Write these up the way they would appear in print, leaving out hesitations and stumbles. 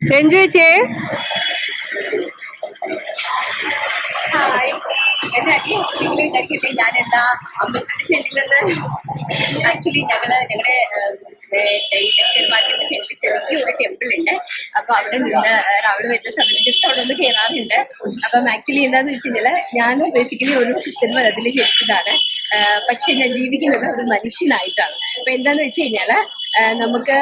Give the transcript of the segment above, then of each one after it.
രഞ്ജുവച്ചേ hi എന്റെ നിങ്ങൾ വിചാരിക്കില്ലേ ഞാൻ എന്താ അമ്പലത്തിന്റെ ഫ്രണ്ടിലെന്ന്. ആക്ച്വലി ഞങ്ങളുടെ ഈ ടെക്സ്റ്റൈൽ മാർക്കറ്റിന്റെ ഫ്രണ്ടിൽ ചെറിയൊരു ടെമ്പിൾ ഉണ്ട്. അപ്പൊ അവിടെ നിന്ന് രാവിലെ വരുന്ന സമയത്ത് ജസ്റ്റ് അവിടെ ഒന്ന് കയറാറുണ്ട്. അപ്പം ആക്ച്വലി എന്താന്ന് വെച്ച് കഴിഞ്ഞാൽ ഞാൻ ബേസിക്കലി ഒരു ക്രിസ്ത്യൻ മതത്തിൽ ജനിച്ചതാണ്. പക്ഷെ ഞാൻ ജീവിക്കുന്നത് ഒരു മനുഷ്യനായിട്ടാണ്. അപ്പൊ എന്താന്ന് വെച്ച് കഴിഞ്ഞാല് നമുക്ക്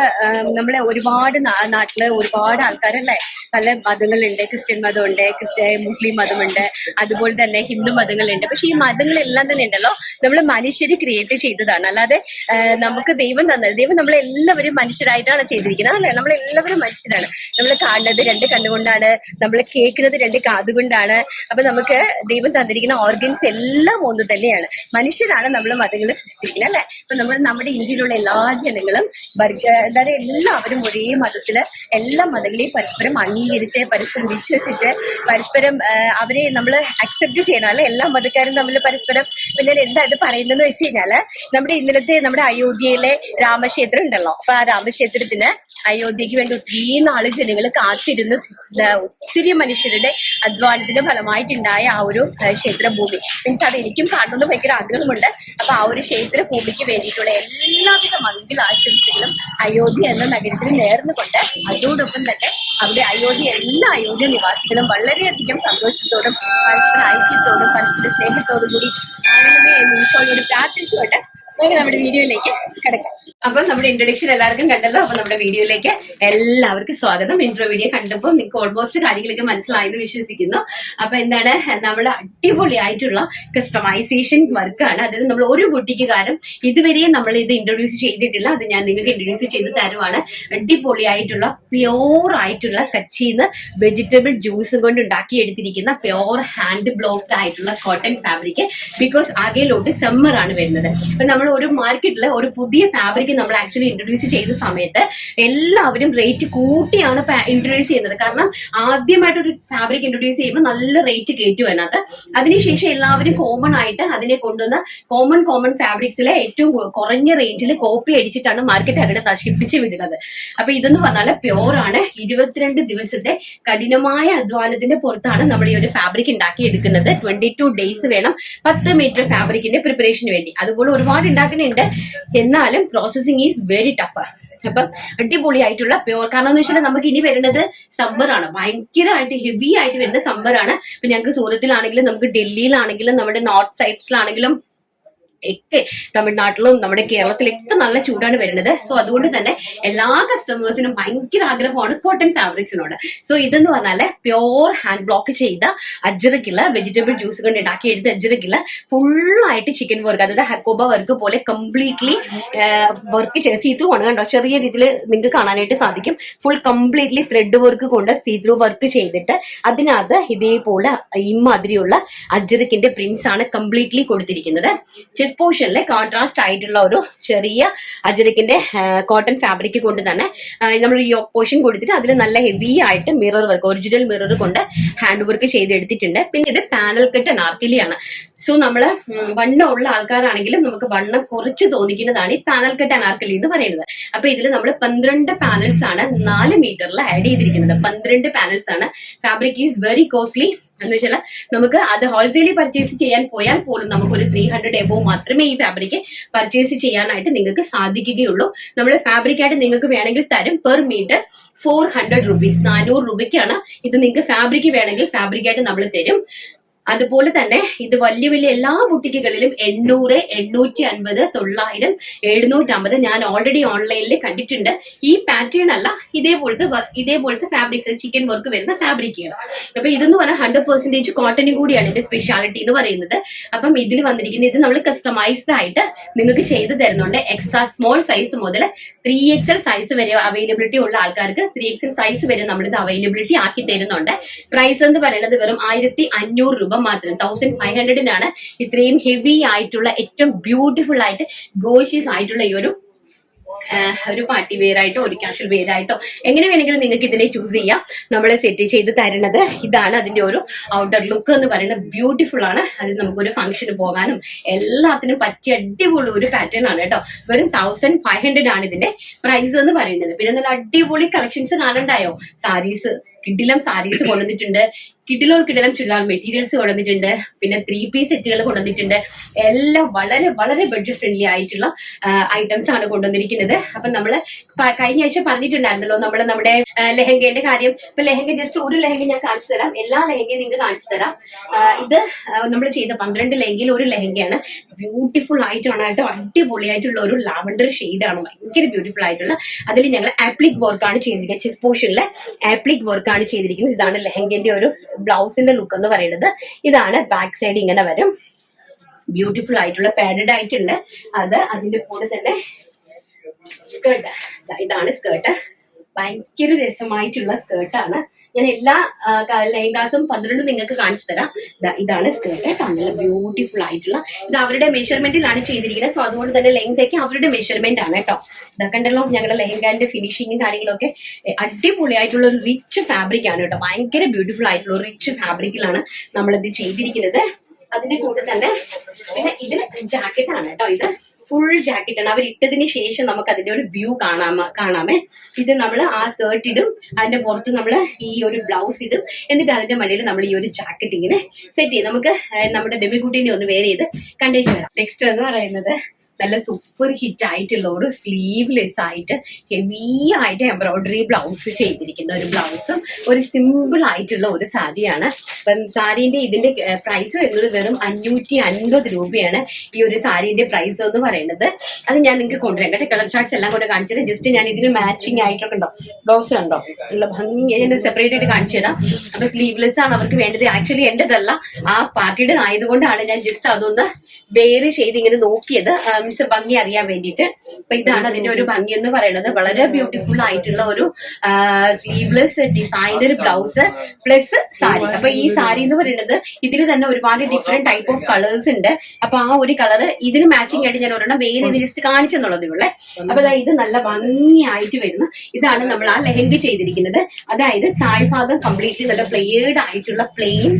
നമ്മളെ ഒരുപാട് നാട്ടില് ഒരുപാട് ആൾക്കാരല്ലേ, പല മതങ്ങളുണ്ട്. ക്രിസ്ത്യൻ മതമുണ്ട്, മുസ്ലിം മതമുണ്ട്, അതുപോലെ തന്നെ ഹിന്ദു മതങ്ങളുണ്ട്. പക്ഷെ ഈ മതങ്ങളെല്ലാം തന്നെ ഉണ്ടല്ലോ നമ്മൾ മനുഷ്യര് ക്രിയേറ്റ് ചെയ്തതാണ്. അല്ലാതെ നമുക്ക് ദൈവം നമ്മളെല്ലാവരും മനുഷ്യരായിട്ടാണ് ചെയ്തിരിക്കുന്നത്. അല്ലേ, നമ്മളെല്ലാവരും മനുഷ്യരാണ്. നമ്മൾ കാണുന്നത് രണ്ട് കണ്ണുകൊണ്ടാണ്, നമ്മൾ കേൾക്കുന്നത് രണ്ട് കാതുകൊണ്ടാണ്. അപ്പൊ നമുക്ക് ദൈവം തന്നിരിക്കുന്ന ഓർഗൻസ് എല്ലാം ഒന്ന് തന്നെയാണ്. മനുഷ്യരാണ് നമ്മൾ മതങ്ങളെ സൃഷ്ടിക്കുന്നത്. അല്ലെ, ഇപ്പൊ നമ്മുടെ ഇന്ത്യയിലുള്ള എല്ലാ ജനങ്ങളും അതായത് എല്ലാവരും ഒരേ മതത്തില് എല്ലാ മതങ്ങളെയും പരസ്പരം അംഗീകരിച്ച് പരസ്പരം വിശ്വസിച്ച് പരസ്പരം അവരെ നമ്മൾ അക്സെപ്റ്റ് ചെയ്യണം. അല്ലെ, എല്ലാ മതക്കാരും തമ്മിൽ പരസ്പരം. പിന്നെ എന്താ ഇത് പറയുന്നതെന്ന് വെച്ച് കഴിഞ്ഞാല് നമ്മുടെ അയോധ്യയിലെ രാമക്ഷേത്രം ഉണ്ടല്ലോ. അപ്പൊ ആ രാമക്ഷേത്രത്തിന് അയോധ്യക്ക് വേണ്ടി ഒത്തിരി നാള് ജനങ്ങൾ കാത്തിരുന്ന് ഒത്തിരി മനുഷ്യരുടെ അധ്വാനത്തിന്റെ ഫലമായിട്ടുണ്ടായ ആ ഒരു ക്ഷേത്രഭൂമി. മീൻസ് അത് എനിക്കും കാണണമെന്ന് ഭയങ്കര ആഗ്രഹമുണ്ട്. അപ്പൊ ആ ഒരു ക്ഷേത്രഭൂമിക്ക് വേണ്ടിയിട്ടുള്ള എല്ലാവിധ മംഗളാശംസകളും അയോധ്യ എന്ന നഗരത്തിൽ നേർന്നുകൊണ്ട് അതോടൊപ്പം തന്നെ അവിടെ എല്ലാ അയോധ്യ നിവാസികളും വളരെയധികം സന്തോഷത്തോടും പരസ്പര ഐക്യത്തോടും പരസ്പര സ്നേഹത്തോടും കൂടി അങ്ങനെ നിമിഷങ്ങളോട് പ്രാർത്ഥിച്ചുകൊണ്ട് നമ്മുടെ വീഡിയോയിലേക്ക് കിടക്കാം. അപ്പൊ നമ്മുടെ ഇൻട്രൊഡക്ഷൻ എല്ലാവർക്കും കണ്ടല്ലോ. അപ്പൊ നമ്മുടെ വീഡിയോയിലേക്ക് എല്ലാവർക്കും സ്വാഗതം. ഇൻട്രോ വീഡിയോ കണ്ടപ്പോൾ നിങ്ങൾക്ക് ഓൾമോസ്റ്റ് കാര്യങ്ങളൊക്കെ മനസ്സിലായെന്ന് വിശ്വസിക്കുന്നു. അപ്പൊ എന്താണ്, നമ്മൾ അടിപൊളിയായിട്ടുള്ള കസ്റ്റമൈസേഷൻ വർക്കാണ്. അതായത് നമ്മൾ ഒരു ബുട്ടിക്കുകാരും ഇതുവരെയും നമ്മൾ ഇത് ഇൻട്രൊഡ്യൂസ് ചെയ്തിട്ടില്ല. അത് ഞാൻ നിങ്ങൾക്ക് ഇൻട്രൊഡ്യൂസ് ചെയ്ത് തരുവാണ്. അടിപൊളിയായിട്ടുള്ള പ്യോർ ആയിട്ടുള്ള കച്ചിന്ന് വെജിറ്റബിൾ ജ്യൂസും കൊണ്ട് ഉണ്ടാക്കിയെടുത്തിരിക്കുന്ന പ്യോർ ഹാൻഡ് ബ്ലോക്ക്ഡ് ആയിട്ടുള്ള കോട്ടൺ ഫാബ്രിക്. ബിക്കോസ് ആകെയിലോട്ട് സമ്മർ ആണ് വരുന്നത്. അപ്പൊ നമ്മൾ ഒരു മാർക്കറ്റിൽ ഒരു പുതിയ ഫാബ്രിക് നമ്മൾ ആക്ച്വലി ഇൻട്രൊഡ്യൂസ് ചെയ്ത സമയത്ത് എല്ലാവരും റേറ്റ് കൂട്ടിയാണ് ഇൻട്രൊഡ്യൂസ് ചെയ്യുന്നത്. കാരണം ആദ്യമായിട്ട് ഒരു ഫാബ്രിക് ഇൻട്രൊഡ്യൂസ് ചെയ്യുമ്പോൾ നല്ല റേറ്റ് കയറ്റും അതിനകത്ത്. അതിനുശേഷം എല്ലാവരും കോമൺ ആയിട്ട് അതിനെ കൊണ്ടുവന്ന് കോമൺ ഫാബ്രിക്സിലെ ഏറ്റവും കുറഞ്ഞ റേഞ്ചിൽ കോപ്പി അടിച്ചിട്ടാണ് മാർക്കറ്റ് അങ്ങനെ നശിപ്പിച്ച് വിടുന്നത്. അപ്പൊ ഇതെന്ന് പറഞ്ഞാൽ പ്യോർ ആണ്. 22 ദിവസത്തെ കഠിനമായ അധ്വാനത്തിന്റെ പുറത്താണ് നമ്മൾ ഈ ഒരു ഫാബ്രിക് ഉണ്ടാക്കി എടുക്കുന്നത്. 22 ഡേയ്സ് വേണം 10 മീറ്റർ ഫാബ്രിക്കിന്റെ പ്രിപ്പറേഷന് വേണ്ടി. അതുപോലെ ഒരുപാട് ഉണ്ടാക്കുന്നുണ്ട്, എന്നാലും പ്രോസസിങ് ഈസ് വെരി ടഫ്. അപ്പം അടിപൊളിയായിട്ടുള്ള പ്യോർ. കാരണം എന്ന് വെച്ചാൽ നമുക്ക് ഇനി വരുന്നത് സമ്മർ ആണ്, ഭയങ്കരമായിട്ട് ഹെവി ആയിട്ട് വരുന്ന സമ്മർ ആണ്. ഇപ്പൊ ഞങ്ങൾക്ക് സൂറത്തിലാണെങ്കിലും നമുക്ക് ഡൽഹിയിലാണെങ്കിലും നമ്മുടെ നോർത്ത് സൈഡ്സിലാണെങ്കിലും ഒക്കെ തമിഴ്നാട്ടിലും നമ്മുടെ കേരളത്തിലൊക്കെ നല്ല ചൂടാണ് വരുന്നത്. സോ അതുകൊണ്ട് തന്നെ എല്ലാ കസ്റ്റമേഴ്സിനും ഭയങ്കര ആഗ്രഹമാണ് കോട്ടൺ ഫാബ്രിക്സിനോട്. സോ ഇതെന്ന് പറഞ്ഞാല് പ്യോർ ഹാൻഡ് ബ്ലോക്ക് ചെയ്ത അജ്രക്കില്ല വെജിറ്റബിൾ ജ്യൂസ് കൊണ്ട് ഉണ്ടാക്കിയെടുത്ത അജ്രക്കില്ല ഫുള്ളായിട്ട് ചിക്കൻ വർക്ക്, അതായത് ഹക്കോബ വർക്ക് പോലെ കംപ്ലീറ്റ്ലി വർക്ക് ചെയ്ത് സീ ത്രൂ ആണ് കണ്ടോ. ചെറിയ രീതിയിൽ നിങ്ങൾക്ക് കാണാനായിട്ട് സാധിക്കും. ഫുൾ കംപ്ലീറ്റ്ലി ത്രെഡ് വർക്ക് കൊണ്ട് സീ ത്രൂ വർക്ക് ചെയ്തിട്ട് അതിനകത്ത് ഇതേപോലെ ഇമാതിരിയുള്ള അജ്രക്കിന്റെ പ്രിന്റ്സ് ആണ് കംപ്ലീറ്റ്ലി കൊടുത്തിരിക്കുന്നത്. പോർഷനിലെ കോൺട്രാസ്റ്റ് ആയിട്ടുള്ള ഒരു ചെറിയ അജരക്കിന്റെ കോട്ടൺ ഫാബ്രിക് കൊണ്ട് തന്നെ നമ്മൾ ഈ പോർഷൻ കൊടുത്തിട്ട് അതിൽ നല്ല ഹെവി ആയിട്ട് മിറർ വർക്ക്, ഒറിജിനൽ മിറർ കൊണ്ട് ഹാൻഡ് വർക്ക് ചെയ്തെടുത്തിട്ടുണ്ട്. പിന്നെ ഇത് പാനൽ കട്ട് അനാർക്കലിയാണ്. സോ നമ്മള് വണ്ണം ഉള്ള ആൾക്കാരാണെങ്കിലും നമുക്ക് വണ്ണം കുറച്ച് തോന്നിക്കുന്നതാണ് ഈ പാനൽ കട്ട് അനാർക്കലി എന്ന് പറയുന്നത്. അപ്പൊ ഇതിൽ നമ്മൾ 12 പാനൽസ് ആണ് 4 മീറ്ററിൽ ആഡ് ചെയ്തിരിക്കുന്നത്. 12 പാനൽസ് ആണ്. ഫാബ്രിക് ഈസ് വെരി കോസ്റ്റ്ലി എന്ന് വെച്ചാൽ നമുക്ക് അത് ഹോൾസെയിൽ പർച്ചേസ് ചെയ്യാൻ പോയാൽ പോലും നമുക്ക് ഒരു 300 എബോവ് മാത്രമേ ഈ ഫാബ്രിക് പർച്ചേസ് ചെയ്യാനായിട്ട് നിങ്ങൾക്ക് സാധിക്കുകയുള്ളൂ. നമ്മൾ ഫാബ്രിക് ആയിട്ട് നിങ്ങൾക്ക് വേണമെങ്കിൽ തരും. പെർ മീറ്റർ 400 റുപ്പീസ്, 400 രൂപയ്ക്കാണ് ഇത്. നിങ്ങൾക്ക് ഫാബ്രിക് വേണമെങ്കിൽ ഫാബ്രിക് ആയിട്ട് നമ്മൾ തരും. അതുപോലെ തന്നെ ഇത് വലിയ എല്ലാ ബുട്ടിക്കുകളിലും 800, 850, 900, 750 ഞാൻ ഓൾറെഡി ഓൺലൈനിൽ കണ്ടിട്ടുണ്ട്. ഈ പാറ്റേൺ അല്ല, ഇതേപോലത്തെ ഫാബ്രിക്സ് ചിക്കൻ വർക്ക് വരുന്ന ഫാബ്രിക്കുകൾ. അപ്പൊ ഇതെന്ന് പറഞ്ഞാൽ 100% കോട്ടനും കൂടിയാണ് ഇതിന്റെ സ്പെഷ്യാലിറ്റി എന്ന് പറയുന്നത്. അപ്പം ഇതിൽ വന്നിരിക്കുന്നത് ഇത് നമ്മൾ കസ്റ്റമൈസ്ഡ് ആയിട്ട് നിങ്ങൾക്ക് ചെയ്തു തരുന്നുണ്ട്. എക്സ്ട്രാ സ്മോൾ സൈസ് മുതൽ 3XL സൈസ് വരെ അവൈലബിലിറ്റി ഉള്ള ആൾക്കാർക്ക് 3XL സൈസ് വരെ നമ്മളിത് അവൈലബിലിറ്റി ആക്കി തരുന്നുണ്ട്. പ്രൈസ് എന്ന് പറയുന്നത് വെറും 1500 രൂപ മാത്രം. 1500-നാണ് ഇത്രയും ഹെവി ആയിട്ടുള്ള ഏറ്റവും ബ്യൂട്ടിഫുൾ ആയിട്ട് ഗോഷ്യസ് ആയിട്ടുള്ള ഈ ഒരു ഒരു പാർട്ടി വെയർ ആയിട്ടോ ഒരു കാഷ്വൽ വെയർ ആയിട്ടോ എങ്ങനെ വേണമെങ്കിലും നിങ്ങൾക്ക് ഇതിനെ ചൂസ് ചെയ്യാം. നമ്മൾ സെറ്റ് ചെയ്ത് തരുന്നത് ഇതാണ്. അതിന്റെ ഒരു ഔട്ടർ ലുക്ക് എന്ന് പറയുന്നത് ബ്യൂട്ടിഫുൾ ആണ്. അത് നമുക്കൊരു ഫംഗ്ഷന് പോകാനും എല്ലാത്തിനും പറ്റിയ അടിപൊളി ഒരു പാറ്റേൺ ആണ് കേട്ടോ. വെറും 1500 ആണ് ഇതിന്റെ പ്രൈസ് എന്ന് പറയുന്നത്. പിന്നെ നല്ല അടിപൊളി കളക്ഷൻസ് കാണണ്ടായോ? സാരീസ്, കിഡിലം സാരീസ് കൊണ്ടുവന്നിട്ടുണ്ട്, കിഡിലം ചുരിദാർ മെറ്റീരിയൽസ് കൊണ്ടുവന്നിട്ടുണ്ട്, പിന്നെ 3 പീസ് സെറ്റുകൾ കൊണ്ടുവന്നിട്ടുണ്ട്. എല്ലാം വളരെ വളരെ ബഡ്ജറ്റ് ഫ്രണ്ട്ലി ആയിട്ടുള്ള ഐറ്റംസ് ആണ് കൊണ്ടുവന്നിരിക്കുന്നത്. അപ്പൊ നമ്മള് കഴിഞ്ഞ ആഴ്ച പറഞ്ഞിട്ടുണ്ടായിരുന്നല്ലോ നമ്മുടെ ലെഹങ്കയുടെ കാര്യം. ഇപ്പൊ ലെഹങ്ക ജസ്റ്റ് ഒരു ലെഹങ്ക ഞാൻ കാണിച്ചു തരാം. എല്ലാ ലെഹങ്കയും നിങ്ങൾക്ക് കാണിച്ചു തരാം. ഇത് നമ്മൾ ചെയ്ത 12 ലെഹങ്കയിൽ ഒരു ലെഹങ്കയാണ്. ബ്യൂട്ടിഫുൾ ആയിട്ടാണ് കേട്ടോ. അടിപൊളിയായിട്ടുള്ള ഒരു ലാവൻഡർ ഷെയ്ഡാണ്, ഭയങ്കര ബ്യൂട്ടിഫുൾ ആയിട്ടുള്ള. അതിൽ ഞങ്ങൾ ആപ്ലിക് വർക്കാണ് ചെയ്തിരിക്കുന്നത്. ചെസ്റ്റ് പോർഷനിലെ ആപ്ലിക് വർക്കാണ് ചെയ്തിരിക്കുന്നത്. ഇതാണ് ലെഹങ്കന്റെ ഒരു ബ്ലൗസിന്റെ ലുക്ക് എന്ന് പറയുന്നത്. ഇതാണ് ബാക്ക് സൈഡ് ഇങ്ങനെ വരും. ബ്യൂട്ടിഫുൾ ആയിട്ടുള്ള പാഡഡ് ആയിട്ടുണ്ട്. അതിന്റെ കൂടെ തന്നെ സ്കേർട്ട്, ഇതാണ് സ്കേർട്ട്. ഭയങ്കര രസമായിട്ടുള്ള സ്കേർട്ടാണ്. ഞാൻ എല്ലാ ലെഹങ്കാസും 12 നിങ്ങൾക്ക് കാണിച്ചു തരാം. ഇതാണ് സ്കേർട്ട്, നല്ല ബ്യൂട്ടിഫുൾ ആയിട്ടുള്ള. ഇത് അവരുടെ മെഷർമെന്റിലാണ് ചെയ്തിരിക്കുന്നത്. സോ അതുകൊണ്ട് തന്നെ ലെങ്ത് ഒക്കെ അവരുടെ മെഷർമെന്റ് ആണ് കേട്ടോ. ഇതൊക്കെ ഉണ്ടല്ലോ ഞങ്ങളുടെ ലെഹങ്കാന്റെ ഫിനിഷിങ്ങും കാര്യങ്ങളൊക്കെ അടിപൊളിയായിട്ടുള്ള ഒരു റിച്ച് ഫാബ്രിക് ആണ് കേട്ടോ. ഭയങ്കര ബ്യൂട്ടിഫുൾ ആയിട്ടുള്ള ഒരു റിച്ച് ഫാബ്രിക്കിലാണ് നമ്മളിത് ചെയ്തിരിക്കുന്നത്. അതിന്റെ കൂടെ തന്നെ പിന്നെ ഇതിൽ ജാക്കറ്റ് ആണ് കേട്ടോ. ഇത് ഫുൾ ജാക്കറ്റ് ആണ്. അവർ ഇട്ടതിന് ശേഷം നമുക്ക് അതിന്റെ ഒരു വ്യൂ കാണാമേ. ഇത് നമ്മൾ ആ സ്കേർട്ട് ഇടും, അതിന്റെ പുറത്ത് നമ്മൾ ഈ ഒരു ബ്ലൗസ് ഇടും, എന്നിട്ട് അതിന്റെ മടിയിൽ നമ്മൾ ഈ ഒരു ജാക്കറ്റ് ഇങ്ങനെ സെറ്റ് ചെയ്യും. നമുക്ക് നമ്മുടെ ഡെമികുട്ടീനെ ഒന്ന് വെയർ ചെയ്ത് കണ്ടേച്ച് വരാം. നെക്സ്റ്റ് എന്ന് പറയുന്നത് നല്ല സൂപ്പർ ഹിറ്റ് ആയിട്ടുള്ള ഒരു സ്ലീവ്ലെസ് ആയിട്ട് ഹെവി ആയിട്ട് എംബ്രോയിഡറി ബ്ലൗസ് ചെയ്തിരിക്കുന്ന ഒരു ബ്ലൗസും ഒരു സിമ്പിൾ ആയിട്ടുള്ള ഒരു സാരിയാണ്. അപ്പം സാരീന്റെ ഇതിന്റെ പ്രൈസ് വരുന്നത് വെറും 550 രൂപയാണ് ഈ ഒരു സാരീന്റെ പ്രൈസ് എന്ന് പറയുന്നത്. അത് ഞാൻ നിങ്ങൾക്ക് കൊണ്ടുവരാം കേട്ടോ. കളർ ചാർട്ട്സ് എല്ലാം കൊണ്ട് കാണിച്ചിട്ട് ജസ്റ്റ് ഞാൻ ഇതിന് മാച്ചിങ് ആയിട്ടൊക്കെ ഉണ്ടോ ബ്ലൗസ് ഉണ്ടോ ഉള്ള ഭംഗി ഞാൻ സെപ്പറേറ്റ് ആയിട്ട് കാണിച്ചു തരാം. അപ്പൊ സ്ലീവ്ലെസ് ആണ് അവർക്ക് വേണ്ടത്. ആക്ച്വലി എന്റേതല്ല, ആ പാർട്ടിയുടെ ആയതുകൊണ്ടാണ് ഞാൻ ജസ്റ്റ് അതൊന്ന് വേറെ ചെയ്ത് ഇങ്ങനെ നോക്കിയത്, ഭംഗി അറിയാൻ വേണ്ടിയിട്ട്. അപ്പൊ ഇതാണ് അതിന്റെ ഒരു ഭംഗി എന്ന് പറയുന്നത്. വളരെ ബ്യൂട്ടിഫുൾ ആയിട്ടുള്ള ഒരു sleeveless designer blouse plus sari. അപ്പൊ ഈ സാരി എന്ന് പറയുന്നത് ഇതിൽ തന്നെ ഒരുപാട് ഡിഫറെന്റ് ടൈപ്പ് ഓഫ് കളേഴ്സ് ഉണ്ട്. അപ്പൊ ആ ഒരു കളർ ഇതിന് മാച്ചിങ് ആയിട്ട് ഞാൻ ഒരെണ്ണം വേറെ ഇത് ജസ്റ്റ് കാണിച്ചെന്നുള്ളതേ ഉള്ളേ. അപ്പൊ ഇത് നല്ല ഭംഗിയായിട്ട് വരുന്ന ഇതാണ് നമ്മൾ ആ ലെഹങ്ക ചെയ്തിരിക്കുന്നത്. അതായത് താഴ്ഭാഗം കംപ്ലീറ്റ്ലി നല്ല ഫ്ലെയർഡ് ആയിട്ടുള്ള പ്ലെയിൻ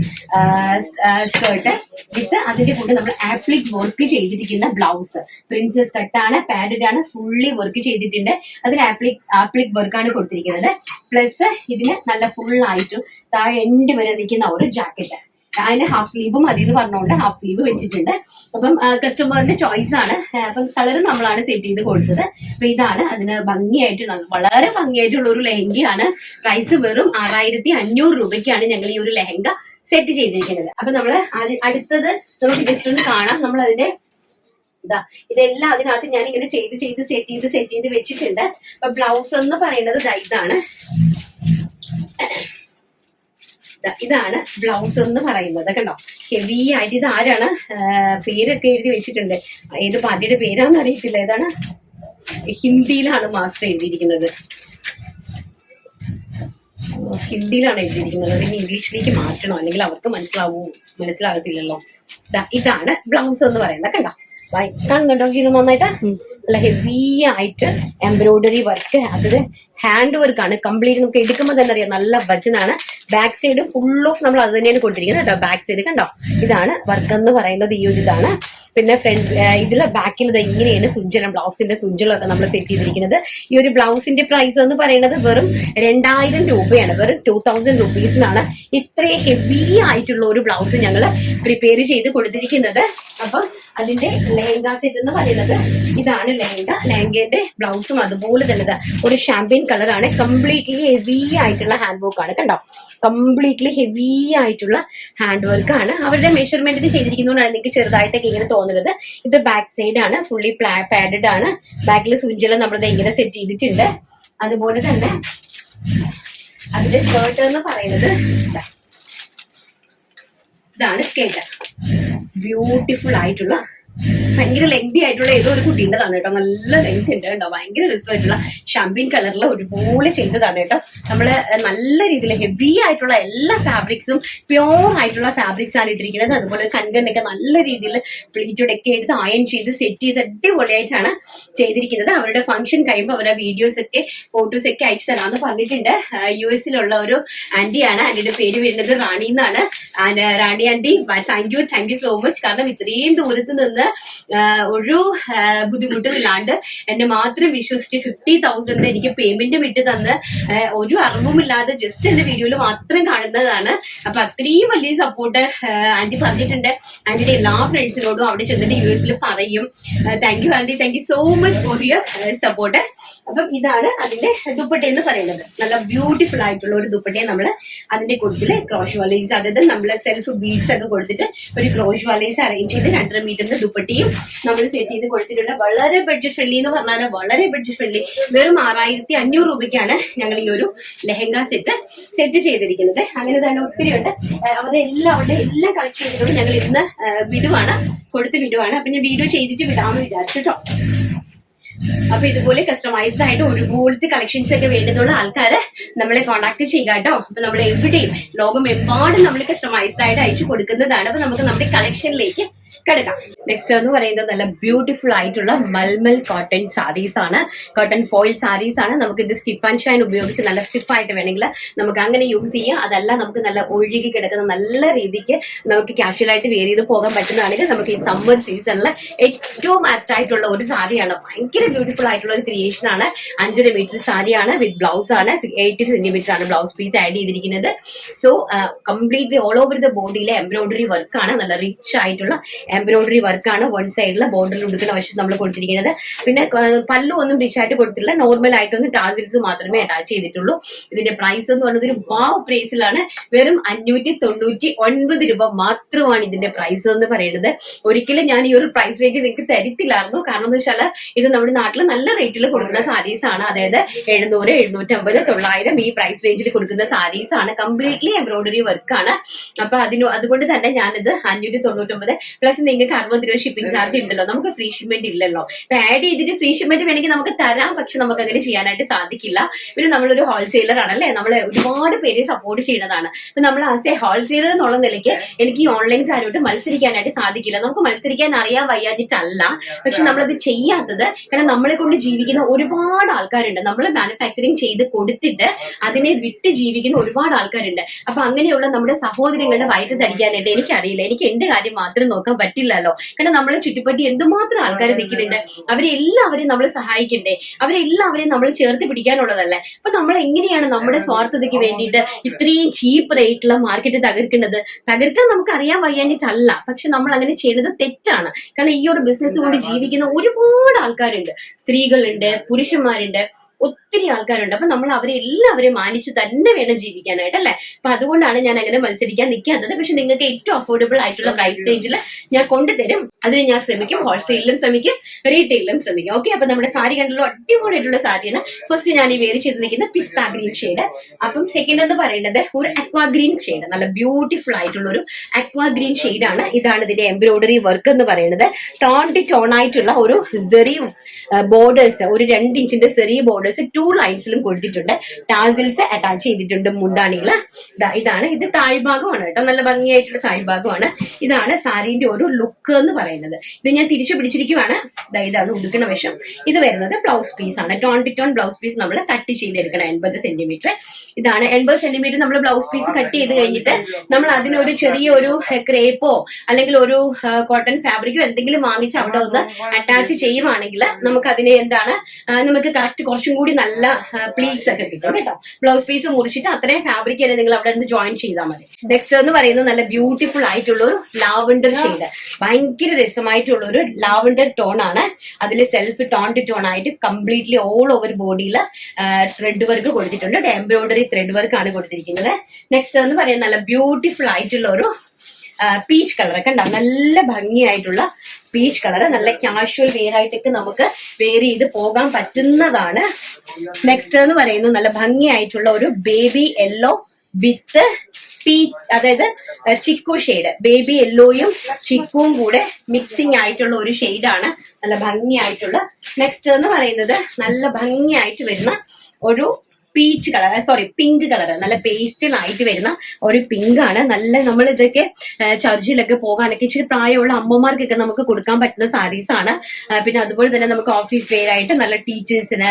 സ്കേർട്ട് വിത്ത് അതിന്റെ കൂടെ നമ്മൾ ആപ്ലിക് വർക്ക് ചെയ്തിരിക്കുന്ന ബ്ലൗസ്. പ്രിൻസസ് കട്ടാണ്, പാഡഡ് ആണ്, ഫുള്ളി വർക്ക് ചെയ്തിട്ടുണ്ട്. അതിൽ ആപ്ലിക് വർക്കാണ് കൊടുത്തിരിക്കുന്നത്. പ്ലസ് ഇതിന് നല്ല ഫുൾ ആയിട്ടും താഴെ എൻഡ് വരെ നിൽക്കുന്ന ഒരു ജാക്കറ്റ്. അതിന് ഹാഫ് സ്ലീവും അതിന്ന് പറഞ്ഞുകൊണ്ട് ഹാഫ് സ്ലീവ് വെച്ചിട്ടുണ്ട്. അപ്പം കസ്റ്റമറിന്റെ ചോയ്സ് ആണ്. അപ്പം കളർ നമ്മളാണ് സെറ്റ് ചെയ്ത് കൊടുത്തത്. അപ്പൊ ഇതാണ് അതിന് ഭംഗിയായിട്ട് വളരെ ഭംഗിയായിട്ടുള്ള ഒരു ലെഹങ്കയാണ്. പ്രൈസ് വെറും 6500 രൂപയ്ക്കാണ് ഞങ്ങൾ ഈ ഒരു ലെഹങ്ക സെറ്റ് ചെയ്തിരിക്കുന്നത്. അപ്പൊ നമ്മള് അടുത്തത് നമുക്ക് ജസ്റ്റ് ഒന്ന് കാണാം. നമ്മൾ അതിന്റെ ഇതെല്ലാം അതിനകത്ത് ഞാൻ ഇങ്ങനെ സെറ്റ് ചെയ്ത് വെച്ചിട്ടുണ്ട്. അപ്പൊ ബ്ലൗസ് എന്ന് പറയുന്നത് ഇതാണ്. ഇതാണ് ബ്ലൗസ് എന്ന് പറയുന്നത് കണ്ടോ. ഹെവി ആയിട്ട് ഇത് ആരാണ് പേരൊക്കെ എഴുതി വെച്ചിട്ടുണ്ട്. ഏത് പാർട്ടിയുടെ പേരാന്ന് അറിയത്തില്ല. ഏതാണ്, ഹിന്ദിയിലാണ് മാസ്റ്റർ എഴുതിയിരിക്കുന്നത്. ഹിന്ദിയിലാണ് എഴുതിയിരിക്കുന്നത്. പിന്നെ ഇംഗ്ലീഷിലേക്ക് മാറ്റണോ, അല്ലെങ്കിൽ അവർക്ക് മനസ്സിലാകത്തില്ലല്ലോ. ഇതാണ് ബ്ലൗസ് എന്ന് പറയുന്നത് കണ്ടോ. കാണുന്നുണ്ടോ ഇത് നന്നായിട്ട്? നല്ല ഹെവി ആയിട്ട് എംബ്രോയിഡറി വർക്ക്, അതിൽ ഹാൻഡ് വർക്ക് ആണ് കംപ്ലീറ്റ്. നമുക്ക് എടുക്കുമ്പോൾ തന്നെ അറിയാം നല്ല വചനാണ്. ബാക്ക് സൈഡ് ഫുൾ ഓഫ് നമ്മൾ അത് തന്നെയാണ് കൊടുത്തിരിക്കുന്നത് കേട്ടോ. ബാക്ക് സൈഡ് കണ്ടോ, ഇതാണ് വർക്ക് എന്ന് പറയുന്നത്. ഈ ഒരു ഇതാണ്. പിന്നെ ഫ്രണ്ട് ഇതിലെ ബാക്കിൽ ഇത് ഇങ്ങനെയാണ് സുഞ്ചലം, ബ്ലൗസിന്റെ സുഞ്ചലൊക്കെ നമ്മൾ സെറ്റ് ചെയ്തിരിക്കുന്നത്. ഈ ഒരു ബ്ലൗസിന്റെ പ്രൈസ് എന്ന് പറയുന്നത് വെറും 2000 രൂപയാണ്. വെറും 2000 റുപ്പീസിനാണ് ഇത്രയും ഹെവി ആയിട്ടുള്ള ഒരു ബ്ലൗസ് ഞങ്ങൾ പ്രിപ്പയർ ചെയ്ത് കൊടുത്തിരിക്കുന്നത്. അപ്പം അതിന്റെ ലെഹങ്ക സെറ്റ് എന്ന് പറയുന്നത് ഇതാണ് ലെഹങ്കന്റെ ബ്ലൗസും അതുപോലെ തന്നെ ഒരു ഷാമ്പയിൻ കളറാണ്. കംപ്ലീറ്റ്ലി ഹെവി ആയിട്ടുള്ള ഹാൻഡ് വർക്ക് ആണ് കണ്ടോ. കംപ്ലീറ്റ്ലി ഹെവി ആയിട്ടുള്ള ഹാൻഡ് വർക്ക് ആണ്. അവരുടെ മെഷർമെന്റിന് ചെയ്തിരിക്കുന്നതുകൊണ്ടാണ് നിങ്ങൾക്ക് ചെറുതായിട്ടൊക്കെ ഇങ്ങനെ തോന്നുന്നത്. ഇത് ബാക്ക് സൈഡ് ആണ്, ഫുള്ളി പാഡഡ് ആണ്. ബാക്കിൽ സുഞ്ചില നമ്മളത് ഇങ്ങനെ സെറ്റ് ചെയ്തിട്ടുണ്ട്. അതുപോലെ തന്നെ അതിന്റെ സ്കേർട്ട് എന്ന് പറയുന്നത് ഇതാണ് സ്കേർട്ട്. ബ്യൂട്ടിഫുൾ ആയിട്ടുള്ള ഭയങ്കര ലെങ്തി ആയിട്ടുള്ള ഏതോ ഒരു കുട്ടീൻ്റെതാണ് കേട്ടോ. നല്ല ലെങ്ത് ഉണ്ട് കേട്ടോ. ഭയങ്കര രസമായിട്ടുള്ള ഷാമ്പീൻ കളറിൽ ഒരുപോലെ ചെയ്തതാണ് കേട്ടോ. നമ്മള് നല്ല രീതിയിൽ ഹെവി ആയിട്ടുള്ള എല്ലാ ഫാബ്രിക്സും പ്യോർ ആയിട്ടുള്ള ഫാബ്രിക്സ് ആണ് ഇട്ടിരിക്കുന്നത്. അതുപോലെ കൺകണ്ടൊക്കെ നല്ല രീതിയിൽ പ്ലീറ്റോടൊക്കെ എടുത്ത് അയൺ ചെയ്ത് സെറ്റ് ചെയ്ത് അടിപൊളിയായിട്ടാണ് ചെയ്തിരിക്കുന്നത്. അവരുടെ ഫംഗ്ഷൻ കഴിയുമ്പോൾ അവരുടെ വീഡിയോസ് ഒക്കെ ഫോട്ടോസ് ഒക്കെ അയച്ചു തരാമെന്ന് പറഞ്ഞിട്ടുണ്ട്. US-ലുള്ള ഒരു ആന്റിയാണ്. ആന്റിയുടെ പേര് വരുന്നത് റാണി എന്നാണ്. Rani aunty, thank you so much. കാരണം ഇത്രയും ദൂരത്ത് നിന്ന് ഒരു ബുദ്ധിമുട്ടും ഇല്ലാണ്ട് എന്നെ മാത്രം വിശ്വസിച്ച് 50,000 എനിക്ക് പേയ്മെന്റ് വിട്ട് തന്ന് ഒരു അറിവുമില്ലാതെ ജസ്റ്റ് എന്റെ വീഡിയോയിൽ മാത്രം കാണുന്നതാണ്. അപ്പൊ അത്രയും വലിയ സപ്പോർട്ട് ആന്റി പറഞ്ഞിട്ടുണ്ട്. ആന്റിയുടെ എല്ലാ ഫ്രണ്ട്സിനോടും അവിടെ ചെന്നിട്ട് US-ൽ പറയും. Thank you aunty, thank you so much for your support. അപ്പം ഇതാണ് അതിന്റെ ദുപ്പട്ട എന്ന് പറയുന്നത്. നല്ല ബ്യൂട്ടിഫുൾ ആയിട്ടുള്ള ഒരു ദുപ്പട്ടയെ നമ്മൾ അതിന്റെ കൂട്ടത്തില് ക്രോഷ് വാലേസ്, അതായത് നമ്മൾ സെൽഫ് ബീഡ്സ് ഒക്കെ കൊടുത്തിട്ട് ഒരു ക്രോഷ് വാലേസ് അറേഞ്ച് ചെയ്ത് 2.5 മീറ്ററിന്റെ ദുപ്പട്ടയും നമ്മൾ സെറ്റ് ചെയ്ത് കൊടുത്തിട്ടുണ്ട്. വളരെ ബഡ്ജറ്റ് ഫ്രണ്ട്ലി എന്ന് പറഞ്ഞാൽ വളരെ ബഡ്ജറ്റ് ഫ്രണ്ട്ലി. വെറും 6,500 രൂപയ്ക്കാണ് ഞങ്ങൾ ഈ ഒരു ലെഹങ്ക സെറ്റ് ചെയ്തിരിക്കുന്നത്. അങ്ങനെ തന്നെ ഒത്തിരി ഉണ്ട്. അവരുടെ എല്ലാം കളക്ട് ചെയ്തിട്ടുണ്ട്. ഞങ്ങൾ ഇന്ന് വിടുവാണ്. അപ്പൊ ഞാൻ വീഡിയോ ചെയ്തിട്ട് വിടാമെന്ന് വിചാരിച്ചിട്ടോ. അപ്പൊ ഇതുപോലെ കസ്റ്റമൈസ്ഡ് ആയിട്ട് ഒരുപോലത്തെ കളക്ഷൻസ് ഒക്കെ വേണ്ടുന്നുള്ള ആൾക്കാരെ നമ്മളെ കോൺടാക്ട് ചെയ്യുക കേട്ടോ. അപ്പൊ നമ്മൾ എവിടെയും ലോകമെമ്പാടും നമ്മൾ കസ്റ്റമൈസ്ഡ് ആയിട്ട് അയച്ചു കൊടുക്കുന്നതാണ്. അപ്പൊ നമുക്ക് നമ്മുടെ കളക്ഷനിലേക്ക് കിടക്കാം. നെക്സ്റ്റ് എന്ന് പറയുന്നത് നല്ല ബ്യൂട്ടിഫുൾ ആയിട്ടുള്ള മൽമൽ കോട്ടൺ സാരീസ് ആണ്. കോട്ടൺ ഫോയിൽ സാരീസ് ആണ്. നമുക്ക് ഇത് സ്റ്റിഫ് ആൻഡ് ഷൈൻ ഉപയോഗിച്ച് നല്ല സ്റ്റിഫ് ആയിട്ട് വേണമെങ്കിൽ നമുക്ക് അങ്ങനെ യൂസ് ചെയ്യാം. അതല്ല നമുക്ക് നല്ല ഒഴുകി കിടക്കുന്ന നല്ല രീതിക്ക് നമുക്ക് കാഷ്വൽ ആയിട്ട് വെയർ ചെയ്ത് പോകാൻ പറ്റുന്നതാണെങ്കിൽ നമുക്ക് ഈ സമ്മർ സീസണിൽ ഏറ്റവും ആപ്റ്റ് ആയിട്ടുള്ള ഒരു സാരിയാണ്. ഭയങ്കര ബ്യൂട്ടിഫുൾ ആയിട്ടുള്ള ഒരു ക്രിയേഷൻ ആണ്. 5.5 മീറ്റർ സാരിയാണ്. വിത്ത് ബ്ലൗസ് ആണ്. 80 സെന്റിമീറ്റർ ആണ് ബ്ലൗസ് പീസ് ആഡ് ചെയ്തിരിക്കുന്നത്. So completely all over the ബോഡിയിലെ എംബ്രോയിഡറി വർക്കാണ്. നല്ല റിച്ച് ആയിട്ടുള്ള എംബ്രോയിഡറി വർക്കാണ്. വൺ സൈഡിലെ ബോർഡറിൽ ഉടുക്കുന്ന വശത്ത് നമ്മൾ കൊടുത്തിരിക്കുന്നത്. പിന്നെ പല്ലു ഒന്നും റിച്ച് ആയിട്ട് കൊടുത്തില്ല. നോർമൽ ആയിട്ടൊന്ന് ടാസിൽസ് മാത്രമേ അറ്റാച്ച് ചെയ്തിട്ടുള്ളൂ. ഇതിന്റെ പ്രൈസ് എന്ന് പറയുന്നത് ഒരു വാവ് പ്രൈസിലാണ്. വെറും 599 രൂപ മാത്രമാണ് ഇതിന്റെ പ്രൈസ് എന്ന് പറയുന്നത്. ഒരിക്കലും ഞാൻ ഈ ഒരു പ്രൈസ് റേഞ്ച് നിങ്ങൾക്ക് തരത്തില്ലായിരുന്നു. കാരണം എന്ന് വെച്ചാൽ ഇത് നമ്മുടെ നാട്ടിൽ നല്ല റേറ്റിൽ കൊടുക്കുന്ന സാരീസ് ആണ്. അതായത് 700, 750, 900 ഈ പ്രൈസ് റേഞ്ചിൽ കൊടുക്കുന്ന സാരീസ് ആണ്. കംപ്ലീറ്റ്ലി എംബ്രോയിഡറി വർക്കാണ്. അപ്പൊ അതുകൊണ്ട് തന്നെ ഞാനിത് 599 പ്ലസ് നിങ്ങൾക്ക് 60 രൂപ ഷിപ്പിംഗ് ചാർജ് ഉണ്ടല്ലോ. നമുക്ക് ഫ്രീ ഷിപ്മെന്റ് ഇല്ലല്ലോ. ഇപ്പൊ ആഡ് ചെയ്തിട്ട് ഫ്രീ ഷിപ്മെന്റ് വേണമെങ്കിൽ നമുക്ക് തരാം. പക്ഷെ നമുക്ക് അങ്ങനെ ചെയ്യാനായിട്ട് സാധിക്കില്ല. പിന്നെ നമ്മളൊരു ഹോൾസെയിലർ ആണല്ലേ. നമ്മളെ ഒരുപാട് പേരെ സപ്പോർട്ട് ചെയ്യുന്നതാണ്. അപ്പൊ നമ്മൾ ആസ് എ ഹോൾസെയിലർ എന്നുള്ള നിലയ്ക്ക് എനിക്ക് ഈ ഓൺലൈൻ കാര്യമായിട്ട് മത്സരിക്കാനായിട്ട് സാധിക്കില്ല. നമുക്ക് മത്സരിക്കാൻ അറിയാൻ വയ്യാഞ്ഞിട്ടല്ല, പക്ഷെ നമ്മളത് ചെയ്യാത്തത് കാരണം നമ്മളെ കൊണ്ട് ജീവിക്കുന്ന ഒരുപാട് ആൾക്കാരുണ്ട്. നമ്മൾ മാനുഫാക്ചറിങ് ചെയ്ത് കൊടുത്തിട്ട് അതിനെ വിട്ട് ജീവിക്കുന്ന ഒരുപാട് ആൾക്കാരുണ്ട്. അപ്പൊ അങ്ങനെയുള്ള നമ്മുടെ സഹോദരങ്ങളുടെ വയറ്റ് തടിക്കാനായിട്ട് എനിക്കറിയില്ല. എനിക്ക് എന്റെ കാര്യം മാത്രം നോക്കാൻ പറ്റില്ലല്ലോ. കാരണം നമ്മളെ ചുറ്റിപ്പറ്റി എന്തുമാത്രം ആൾക്കാർ നിൽക്കുന്നുണ്ട്. അവരെല്ലാവരെയും നമ്മൾ സഹായിക്കണ്ടേ. അവരെല്ലാവരെയും നമ്മൾ ചേർത്ത് പിടിക്കാനുള്ളതല്ലേ. അപ്പൊ നമ്മൾ എങ്ങനെയാണ് നമ്മുടെ സ്വാർത്ഥതയ്ക്ക് വേണ്ടിയിട്ട് ഇത്രയും ചീപ്പ് റേറ്റുള്ള മാർക്കറ്റ് തകർക്കാൻ നമുക്ക് അറിയാൻ വയ്യാഞ്ഞിട്ടല്ല. പക്ഷെ നമ്മൾ അങ്ങനെ ചെയ്യുന്നത് തെറ്റാണ്. കാരണം ഈ ഒരു ബിസിനസ് കൊണ്ട് ജീവിക്കുന്ന ഒരുപാട് ആൾക്കാരുണ്ട്. സ്ത്രീകളുണ്ട്, പുരുഷന്മാരുണ്ട്, ഒത്തിരി ആൾക്കാരുണ്ട്. അപ്പൊ നമ്മൾ അവരെല്ലാവരെയും മാനിച്ച് തന്നെ വേണം ജീവിക്കാനായിട്ട് അല്ലെ. അപ്പൊ അതുകൊണ്ടാണ് ഞാൻ അങ്ങനെ മത്സരിക്കാൻ നിൽക്കാത്തത്. പക്ഷെ നിങ്ങൾക്ക് ഏറ്റവും അഫോർഡബിൾ ആയിട്ടുള്ള പ്രൈസ് റേഞ്ചിൽ ഞാൻ കൊണ്ടുതരും. അതിന് ഞാൻ ശ്രമിക്കും. ഹോൾസെയിലും ശ്രമിക്കും, റീറ്റെയിലും ശ്രമിക്കും. ഓക്കെ. അപ്പൊ നമ്മുടെ സാരി കണ്ടല്ലോ, അടിപൊളിയായിട്ടുള്ള സാരിയാണ്. ഫസ്റ്റ് ഞാൻ ഈ വേര് ചെയ്ത് നിൽക്കുന്ന പിസ്ത ഗ്രീൻ ഷെയ്ഡ്. അപ്പം സെക്കൻഡ് എന്ന് പറയുന്നത് ഒരു അക്വാ ഗ്രീൻ ഷെയ്ഡ്. നല്ല ബ്യൂട്ടിഫുൾ ആയിട്ടുള്ള ഒരു അക്വാ ഗ്രീൻ ഷെയ്ഡ് ആണ്. ഇതാണ് ഇതിന്റെ എംബ്രോയിഡറി വർക്ക് എന്ന് പറയുന്നത്. ടോൺ ആയിട്ടുള്ള ഒരു സെറി ബോർഡേഴ്സ്, ഒരു 2 ഇഞ്ചിന്റെ സെറി ബോർഡേഴ്സ് 2 ലൈൻസിലും കൊടുത്തിട്ടുണ്ട്. ടാസിൽസ് അറ്റാച്ച് ചെയ്തിട്ടുണ്ട് മുന്താണിയില്. ഇതാണ് ഇത് താഴ്ഭാഗമാണ് കേട്ടോ. നല്ല ഭംഗിയായിട്ടുള്ള താഴ്ഭാഗമാണ്. ഇതാണ് സാരിന്റെ ഒരു ലുക്ക് എന്ന് പറയുന്നത്. ഇത് ഞാൻ തിരിച്ചു പിടിച്ചിരിക്കുവാണ്. ഇതാണ് ഉടുക്കണ വശം. ഇത് വരുന്നത് ബ്ലൗസ് പീസ് ആണ്. ടോൺ ബ്ലൗസ് പീസ് നമ്മൾ കട്ട് ചെയ്തെടുക്കണം. 80 സെന്റിമീറ്റർ. ഇതാണ് 80 സെന്റിമീറ്റർ നമ്മൾ ബ്ലൗസ് പീസ് കട്ട് ചെയ്ത് കഴിഞ്ഞിട്ട് നമ്മൾ അതിനൊരു ചെറിയൊരു ക്രേപ്പോ അല്ലെങ്കിൽ ഒരു കോട്ടൺ ഫാബ്രിക്കോ എന്തെങ്കിലും വാങ്ങിച്ച് അവിടെ ഒന്ന് അറ്റാച്ച് ചെയ്യുവാണെങ്കിൽ നമുക്ക് അതിനെ നമുക്ക് കറക്റ്റ് കുറച്ചും കൂടി നല്ല പ്ലീറ്റ്സ് ഒക്കെ കിട്ടും കേട്ടോ. ബ്ലൗസ് പീസ് മുറിച്ചിട്ട് അത്രയും ഫാബ്രിക് തന്നെ നിങ്ങൾ അവിടെ നിന്ന് ജോയിൻ ചെയ്താൽ മതി. നെക്സ്റ്റ് എന്ന് പറയുന്നത് നല്ല ബ്യൂട്ടിഫുൾ ആയിട്ടുള്ള ഒരു ലാവൻഡർ ഷെയ്ഡ്. ഭയങ്കര രസമായിട്ടുള്ള ഒരു ലാവൻഡർ ടോൺ ആണ്. അതിൽ സെൽഫ് ടോൺ ആയിട്ട് കംപ്ലീറ്റ്ലി ഓൾ ഓവർ ബോഡിയിൽ ത്രെഡ് വർക്ക് കൊടുത്തിട്ടുണ്ട്. എംബ്രോയിഡറി ത്രെഡ് വർക്ക് ആണ് കൊടുത്തിരിക്കുന്നത്. നെക്സ്റ്റ് എന്ന് പറയുന്നത് നല്ല ബ്യൂട്ടിഫുൾ ആയിട്ടുള്ള ഒരു പീച്ച് കളർ ഒക്കെ ഉണ്ടാവും. നല്ല ഭംഗിയായിട്ടുള്ള പീച്ച് കളർ. നല്ല കാഷ്വൽ വെയർ ആയിട്ടൊക്കെ നമുക്ക് വെയർ ചെയ്ത് പോകാൻ പറ്റുന്നതാണ്. നെക്സ്റ്റ് എന്ന് പറയുന്നത് നല്ല ഭംഗിയായിട്ടുള്ള ഒരു ബേബി യെല്ലോ വിത്ത് അതായത് ചിക്കു ഷെയ്ഡ്, ബേബി യെല്ലോയും ചിക്കുവും കൂടെ മിക്സിംഗ് ആയിട്ടുള്ള ഒരു ഷെയ്ഡാണ്. നല്ല ഭംഗിയായിട്ടുള്ള. നെക്സ്റ്റ് എന്ന് പറയുന്നത് നല്ല ഭംഗിയായിട്ട് വരുന്ന ഒരു peach colour, sorry pink colour, നല്ല പേസ്റ്റലായിട്ട് വരുന്ന ഒരു പിങ്ക് ആണ്. നല്ല നമ്മൾ ഇതൊക്കെ ചർച്ചിലൊക്കെ പോകാനൊക്കെ ഇച്ചിരി പ്രായമുള്ള അമ്മമാർക്കൊക്കെ നമുക്ക് കൊടുക്കാൻ പറ്റുന്ന സാരീസ് ആണ്. പിന്നെ അതുപോലെ തന്നെ നമുക്ക് ഓഫീസ് വെയർ ആയിട്ട് നല്ല ടീച്ചേഴ്സിന്,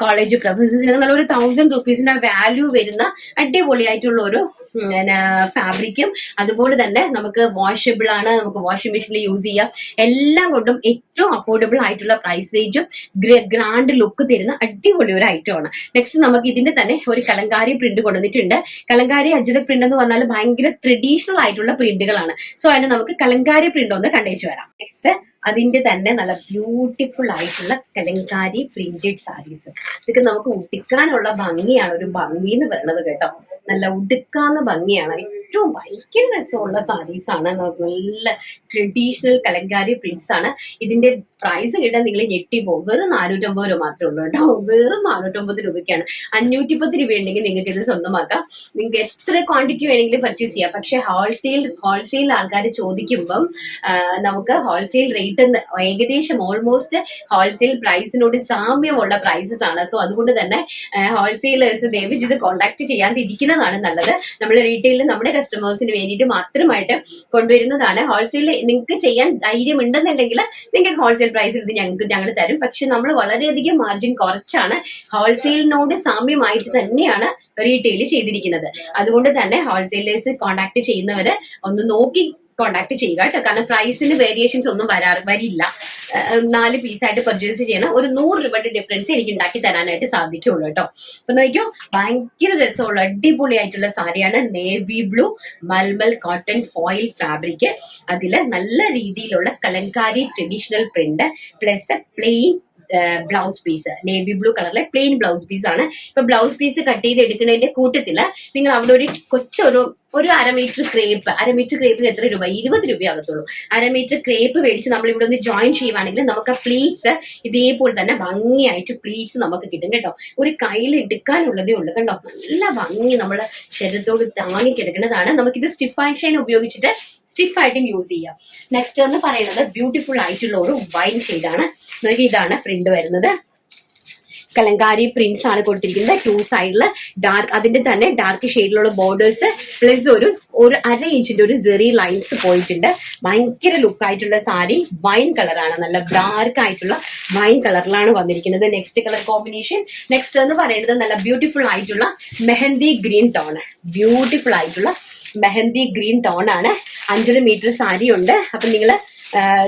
കോളേജ് പ്രൊഫസേഴ്സിന് നല്ല ഒരു 1000 rupees വാല്യൂ വരുന്ന അടിപൊളിയായിട്ടുള്ള ഒരു ഫാബ്രിക്കും അതുപോലെ തന്നെ നമുക്ക് വാഷബിൾ ആണ്, നമുക്ക് വാഷിംഗ് മെഷീനിൽ യൂസ് ചെയ്യാം. എല്ലാം കൊണ്ടും ഏറ്റവും അഫോർഡബിൾ ആയിട്ടുള്ള പ്രൈസ് റേഞ്ചും ഗ്രാൻഡ് ലുക്ക് തരുന്ന അടിപൊളി ഒരു ഐറ്റം ആണ്. നെക്സ്റ്റ് നമുക്ക് ഇതിന്റെ തന്നെ ഒരു കലങ്കാരി പ്രിന്റ് കൊണ്ടുവന്നിട്ടുണ്ട്. കലങ്കാരി അജ്രക് പ്രിന്റ് എന്ന് പറഞ്ഞാൽ ഭയങ്കര ട്രഡീഷണൽ ആയിട്ടുള്ള പ്രിന്റുകളാണ്. സോ അതിന് നമുക്ക് കലങ്കാരി പ്രിന്റ് ഒന്ന് കണ്ടേച്ചു വരാം. നെക്സ്റ്റ് അതിന്റെ തന്നെ നല്ല ബ്യൂട്ടിഫുൾ ആയിട്ടുള്ള കലങ്കാരി പ്രിന്റഡ് സാരീസ്. ഇതൊക്കെ നമുക്ക് ഉടുക്കാനുള്ള ഭംഗിയാണ്, ഒരു ഭംഗി എന്ന് പറയുന്നത് കേട്ടോ. നല്ല ഉടുക്കാവുന്ന ഭംഗിയാണ്, ഏറ്റവും ഭയങ്കര രസമുള്ള സാരീസ് ആണ്. നല്ല ട്രഡീഷണൽ കലങ്കാരി പ്രിന്റ്സ് ആണ്. ഇതിന്റെ പ്രൈസ് കിട്ടാൻ നിങ്ങൾ ഞെട്ടിപ്പോകും. വെറും 450 രൂപ മാത്രമേ ഉള്ളൂ കേട്ടോ. വെറും 450 രൂപയ്ക്കാണ്. 510 രൂപ ഉണ്ടെങ്കിൽ നിങ്ങൾക്ക് ഇത് സ്വന്തമാക്കാം. നിങ്ങൾക്ക് എത്ര ക്വാണ്ടിറ്റി വേണമെങ്കിലും പർച്ചേസ് ചെയ്യാം. പക്ഷെ ഹോൾസെയിൽ ആൾക്കാർ ചോദിക്കുമ്പം നമുക്ക് ഹോൾസെയിൽ റേറ്റ് ഏകദേശം ഓൾമോസ്റ്റ് ഹോൾസെയിൽ പ്രൈസിനോട് സാമ്യമുള്ള പ്രൈസസ് ആണ്. സോ അതുകൊണ്ട് തന്നെ ഹോൾസെയിലേഴ്സ് ദയവ് ചെയ്ത് കോൺടാക്ട് ചെയ്യാതിരിക്കുന്നതാണ് നല്ലത്. നമ്മൾ റീറ്റെയിലിൽ നമ്മുടെ കസ്റ്റമേഴ്സിന് വേണ്ടിയിട്ട് മാത്രമായിട്ട് കൊണ്ടുവരുന്നതാണ്. ഹോൾസെയിൽ നിങ്ങൾക്ക് ചെയ്യാൻ ധൈര്യം ഉണ്ടെന്നുണ്ടെങ്കിൽ നിങ്ങൾക്ക് ഹോൾസെയിൽ പ്രൈസിൽ ഇത് ഞങ്ങൾ തരും. പക്ഷെ നമ്മൾ വളരെയധികം മാർജിൻ കുറച്ചാണ്, ഹോൾസെയിലിനോട് സാമ്യമായിട്ട് തന്നെയാണ് റീറ്റെയിൽ ചെയ്തിരിക്കുന്നത്. അതുകൊണ്ട് തന്നെ ഹോൾസെയിലേഴ്സ് കോൺടാക്ട് ചെയ്യുന്നവര് ഒന്ന് നോക്കി കോൺടാക്ട് ചെയ്യുക കേട്ടോ. കാരണം പ്രൈസിന് വേരിയേഷൻസ് ഒന്നും വരില്ല. 4 പീസായിട്ട് പർച്ചേസ് ചെയ്യണം. ഒരു 100 രൂപയുടെ ഡിഫറൻസ് എനിക്ക് ഉണ്ടാക്കി തരാനായിട്ട് സാധിക്കുള്ളൂ കേട്ടോ. അപ്പൊ നോക്കിയോ, ഭയങ്കര രസമുള്ള അടിപൊളിയായിട്ടുള്ള സാരിയാണ്. നേവി ബ്ലൂ മൽമൽ കോട്ടൺ ഫോയിൽ ഫാബ്രിക്. അതില് നല്ല രീതിയിലുള്ള kalamkari traditional print plus plain blouse piece. Navy blue കളറിലെ പ്ലെയിൻ ബ്ലൗസ് പീസ് ആണ്. ഇപ്പൊ ബ്ലൗസ് പീസ് കട്ട് ചെയ്ത് എടുക്കുന്നതിന്റെ കൂട്ടത്തില് നിങ്ങൾ അവിടെ ഒരു 1/2 മീറ്റർ ക്രേപ്പിന് എത്ര രൂപ? 20 രൂപയാകത്തുള്ളൂ. 1/2 മീറ്റർ ക്രേപ്പ് മേടിച്ച് നമ്മൾ ഇവിടെ ഒന്ന് ജോയിൻ ചെയ്യുവാണെങ്കിൽ നമുക്ക് പ്ലീറ്റ്സ് ഇതേപോലെ തന്നെ ഭംഗിയായിട്ട് പ്ലീറ്റ്സ് നമുക്ക് കിട്ടും കേട്ടോ. ഒരു കയ്യിൽ എടുക്കാനുള്ളതേ ഉള്ളൂ കണ്ടോ. നല്ല ഭംഗി നമ്മുടെ ശരീരത്തോട് താങ്ങി കിടക്കുന്നതാണ്. നമുക്കിത് സ്റ്റിഫ് ആൻഡ് ഷൈൻ ഉപയോഗിച്ചിട്ട് സ്റ്റിഫ് ആയിട്ടും യൂസ് ചെയ്യാം. നെക്സ്റ്റ് എന്ന് പറയുന്നത് ബ്യൂട്ടിഫുൾ ആയിട്ടുള്ള ഒരു വൈൻ ഷെയ്ഡാണ്. നോക്കി, ഇതാണ് പ്രിന്റ് വരുന്നത്. കലങ്കാരി പ്രിന്റ്സ് ആണ് കൊടുത്തിരിക്കുന്നത്. 2 സൈഡില് ഡാർക്ക്, അതിന്റെ തന്നെ ഡാർക്ക് ഷെയ്ഡിലുള്ള ബോർഡേഴ്സ് പ്ലസ് ഒരു 1/2 ഇഞ്ചിന്റെ ഒരു ജെറി ലൈൻസ് പോയിട്ടുണ്ട്. ഭയങ്കര ലുക്ക് ആയിട്ടുള്ള സാരി. വൈൻ കളറാണ്, നല്ല ഡാർക്ക് ആയിട്ടുള്ള വൈൻ കളറിലാണ് വന്നിരിക്കുന്നത്. നെക്സ്റ്റ് കളർ കോമ്പിനേഷൻ നെക്സ്റ്റ് എന്ന് പറയുന്നത് നല്ല ബ്യൂട്ടിഫുൾ ആയിട്ടുള്ള മെഹന്തി ഗ്രീൻ ടോൺ. ബ്യൂട്ടിഫുൾ ആയിട്ടുള്ള മെഹന്തി ഗ്രീൻ ടോൺ ആണ്. 5.5 മീറ്റർ സാരി ഉണ്ട്. അപ്പൊ നിങ്ങള്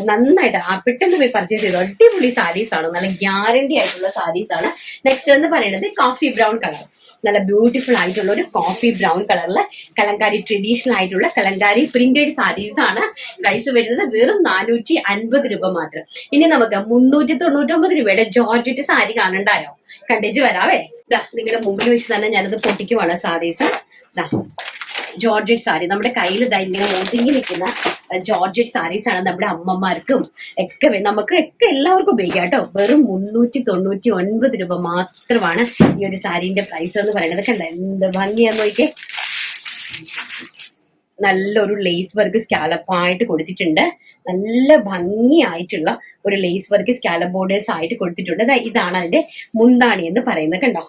നന്നായിട്ട് പെട്ടെന്ന് പോയി പർച്ചേസ് ചെയ്തു. അടിപൊളി സാരീസ് ആണ്, നല്ല ഗ്യാരണ്ടി ആയിട്ടുള്ള സാരീസ് ആണ്. നെക്സ്റ്റ് എന്ന് പറയുന്നത് കോഫി ബ്രൗൺ കളർ. നല്ല ബ്യൂട്ടിഫുൾ ആയിട്ടുള്ള ഒരു കോഫി ബ്രൗൺ കളറില് കലങ്കാരി ട്രഡീഷണൽ ആയിട്ടുള്ള കലങ്കാരി പ്രിന്റഡ് സാരീസ് ആണ്. പ്രൈസ് വരുന്നത് വെറും 450 രൂപ മാത്രം. ഇനി നമുക്ക് 399 രൂപയുടെ ജോർജറ്റ് സാരി കാണണ്ടായോ? കണ്ടേച്ച് വരാവേ. ഇതാ നിങ്ങളുടെ മുമ്പിൽ വെച്ച് തന്നെ ഞാനത് പൊട്ടിക്കുവാണ് സാരീസ്. ജോർജറ്റ് സാരി നമ്മുടെ കയ്യിൽ ഇങ്ങനെ ഒതുങ്ങി നിൽക്കുന്ന ജോർജറ്റ് സാരീസ് ആണ്. നമ്മുടെ അമ്മമാർക്കും ഒക്കെ നമുക്ക് ഒക്കെ എല്ലാവർക്കും ഉപയോഗിക്കാം കേട്ടോ. വെറും 399 രൂപ മാത്രമാണ് ഈ ഒരു സാരീന്റെ പ്രൈസ് എന്ന് പറയുന്നത്. കണ്ട എന്ത് ഭംഗിയാന്ന് നോക്കിയേ. നല്ലൊരു ലേസ് വർക്ക് സ്കാലപ്പായിട്ട് കൊടുത്തിട്ടുണ്ട്. നല്ല ഭംഗിയായിട്ടുള്ള ഒരു ലേസ് വർക്ക് സ്കാലപ്പ് ബോർഡേഴ്സ് ആയിട്ട് കൊടുത്തിട്ടുണ്ട്. ഇതാണ് അതിന്റെ മുന്താണി എന്ന് പറയുന്നത്. കണ്ടോ,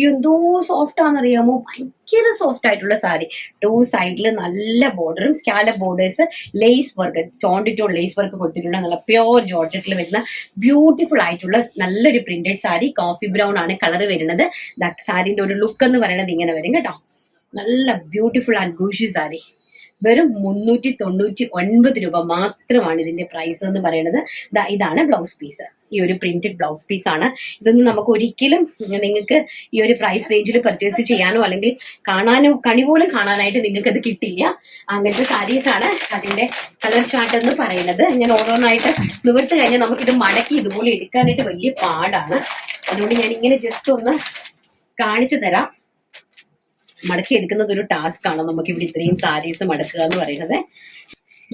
എന്തോ സോഫ്റ്റ് ആണെന്നറിയാമോ? ഭയങ്കര സോഫ്റ്റ് ആയിട്ടുള്ള സാരി. 2 സൈഡില് നല്ല ബോർഡറും സ്കാലപ്പ് ബോർഡേഴ്സ്, ലേസ് വർക്ക്, ടോണ്ടിറ്റോ ലേസ് വർക്ക് കൊടുത്തിട്ടുണ്ട്. നല്ല പ്യോർ ജോർജറ്റിൽ വരുന്ന ബ്യൂട്ടിഫുൾ ആയിട്ടുള്ള നല്ലൊരു പ്രിന്റഡ് സാരി. കോഫി ബ്രൗൺ ആണ് കളർ വരുന്നത്. സാരിന്റെ ഒരു ലുക്ക് എന്ന് പറയുന്നത് ഇങ്ങനെ വരും കേട്ടോ. നല്ല ബ്യൂട്ടിഫുൾ ആൻഡ് ഗൂഷി സാരി. വെറും 399 രൂപ മാത്രമാണ് ഇതിന്റെ പ്രൈസ് എന്ന് പറയുന്നത്. ഇതാണ് ബ്ലൗസ് പീസ്. ഈ ഒരു പ്രിന്റഡ് ബ്ലൗസ് പീസ് ആണ്. ഇതൊന്നും നമുക്ക് ഒരിക്കലും നിങ്ങൾക്ക് ഈ ഒരു പ്രൈസ് റേഞ്ചിൽ പർച്ചേസ് ചെയ്യാനോ അല്ലെങ്കിൽ കാണാനോ കണിപോലും കാണാനായിട്ട് നിങ്ങൾക്ക് അത് കിട്ടില്ല. അങ്ങനത്തെ സാരീസ് ആണ്. അതിന്റെ കളർ ചാർട്ട് എന്ന് പറയുന്നത് ഞാൻ ഓരോന്നായിട്ട് നിവർത്ത് കഴിഞ്ഞാൽ നമുക്കിത് മടക്കി ഇതുപോലെ എടുക്കാനായിട്ട് വലിയ പാടാണ്. അതുകൊണ്ട് ഞാൻ ഇങ്ങനെ ജസ്റ്റ് ഒന്ന് കാണിച്ചു തരാം. മടക്കി എടുക്കുന്നത് ഒരു ടാസ്ക് ആണ്. നമുക്ക് ഇവിടെ ഇത്രയും സാരീസ് മടക്കുക എന്ന് പറയുന്നത്.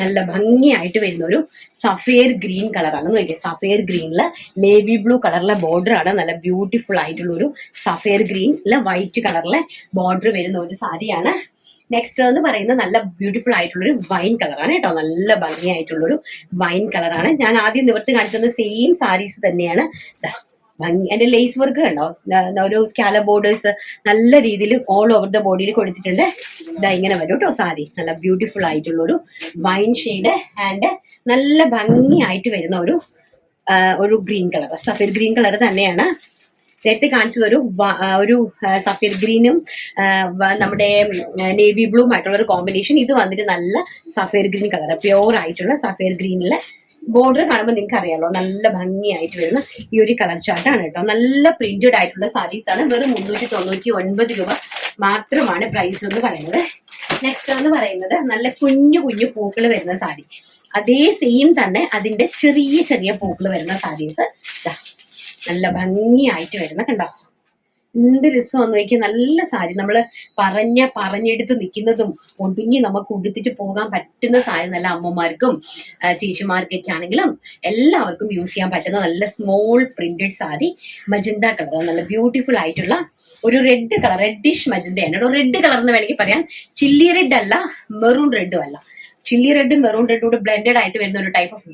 നല്ല ഭംഗിയായിട്ട് വരുന്ന ഒരു സഫേർ ഗ്രീൻ കളറാണ് നോക്കിയത്. സഫേർ ഗ്രീനില് നേവി ബ്ലൂ കളറിലെ ബോർഡർ ആണ്. നല്ല ബ്യൂട്ടിഫുൾ ആയിട്ടുള്ള ഒരു സഫേർ ഗ്രീനില് വൈറ്റ് കളറിലെ ബോർഡർ വരുന്ന ഒരു സാരിയാണ്. നെക്സ്റ്റ് എന്ന് പറയുന്നത് നല്ല ബ്യൂട്ടിഫുൾ ആയിട്ടുള്ള ഒരു വൈൻ കളറാണ് കേട്ടോ. നല്ല ഭംഗിയായിട്ടുള്ള ഒരു വൈൻ കളറാണ്. ഞാൻ ആദ്യം നിവർത്തി കാണിച്ചത് സെയിം സാരീസ് തന്നെയാണ്. ഭംഗി അതിന്റെ ലേസ് വർക്ക് കണ്ടോ, ഒരു സ്കാല ബോർഡേഴ്സ് നല്ല രീതിയിൽ ഓൾ ഓവർ ദ ബോഡിയിൽ കൊടുത്തിട്ടുണ്ട്. ഇതാ ഇങ്ങനെ വരും കേട്ടോ സാരി. നല്ല ബ്യൂട്ടിഫുൾ ആയിട്ടുള്ള ഒരു വൈൻ ഷെയ്ഡ് ആൻഡ് നല്ല ഭംഗിയായിട്ട് വരുന്ന ഒരു ഗ്രീൻ കളർ, സഫേർ ഗ്രീൻ കളർ തന്നെയാണ്. നേരത്തെ കാണിച്ചത് ഒരു സഫേർ ഗ്രീനും നമ്മുടെ നേവി ബ്ലൂ ആയിട്ടുള്ള ഒരു കോമ്പിനേഷൻ. ഇത് വന്നിട്ട് നല്ല സഫേർ ഗ്രീൻ കളർ, പ്യോർ ആയിട്ടുള്ള സഫേർ ഗ്രീനിലെ ബോർഡർ കാണുമ്പോൾ നിങ്ങൾക്ക് അറിയാലോ നല്ല ഭംഗിയായിട്ട് വരുന്ന ഈ ഒരു കളർ ചാർട്ടാണ് കേട്ടോ. നല്ല പ്രിന്റഡ് ആയിട്ടുള്ള സാരീസ് ആണ്. വെറും 399 രൂപ മാത്രമാണ് പ്രൈസ് എന്ന് പറയുന്നത്. നെക്സ്റ്റ് എന്ന് പറയുന്നത് നല്ല കുഞ്ഞു കുഞ്ഞു പൂക്കൾ വരുന്ന സാരി. അതേ സെയിം തന്നെ അതിന്റെ ചെറിയ ചെറിയ പൂക്കൾ വരുന്ന സാരീസ് നല്ല ഭംഗിയായിട്ട് വരുന്ന കണ്ടോ. എന്ത് രസമെന്ന് നോക്കി. നല്ല സാരി നമ്മൾ പറഞ്ഞെടുത്ത് നിൽക്കുന്നതും ഒതുങ്ങി നമുക്ക് ഉടുത്തിട്ട് പോകാൻ പറ്റുന്ന സാരി. നല്ല അമ്മമാർക്കും ചേച്ചിമാർക്കൊക്കെ ആണെങ്കിലും എല്ലാവർക്കും യൂസ് ചെയ്യാൻ പറ്റുന്ന നല്ല small printed sari. Magenta colour, നല്ല ബ്യൂട്ടിഫുൾ ആയിട്ടുള്ള ഒരു റെഡ് കളർ, റെഡിഷ് മജന്തയാണ്. റെഡ് കളർ എന്ന് വേണമെങ്കിൽ പറയാം. ചില്ലി റെഡ് അല്ല, മെറൂൺ റെഡും അല്ല. ചില്ലി റെഡും മെറൂൺ റെഡും കൂടെ ബ്ലെൻഡഡ് ആയിട്ട് വരുന്ന ഒരു ടൈപ്പ് ഓഫ്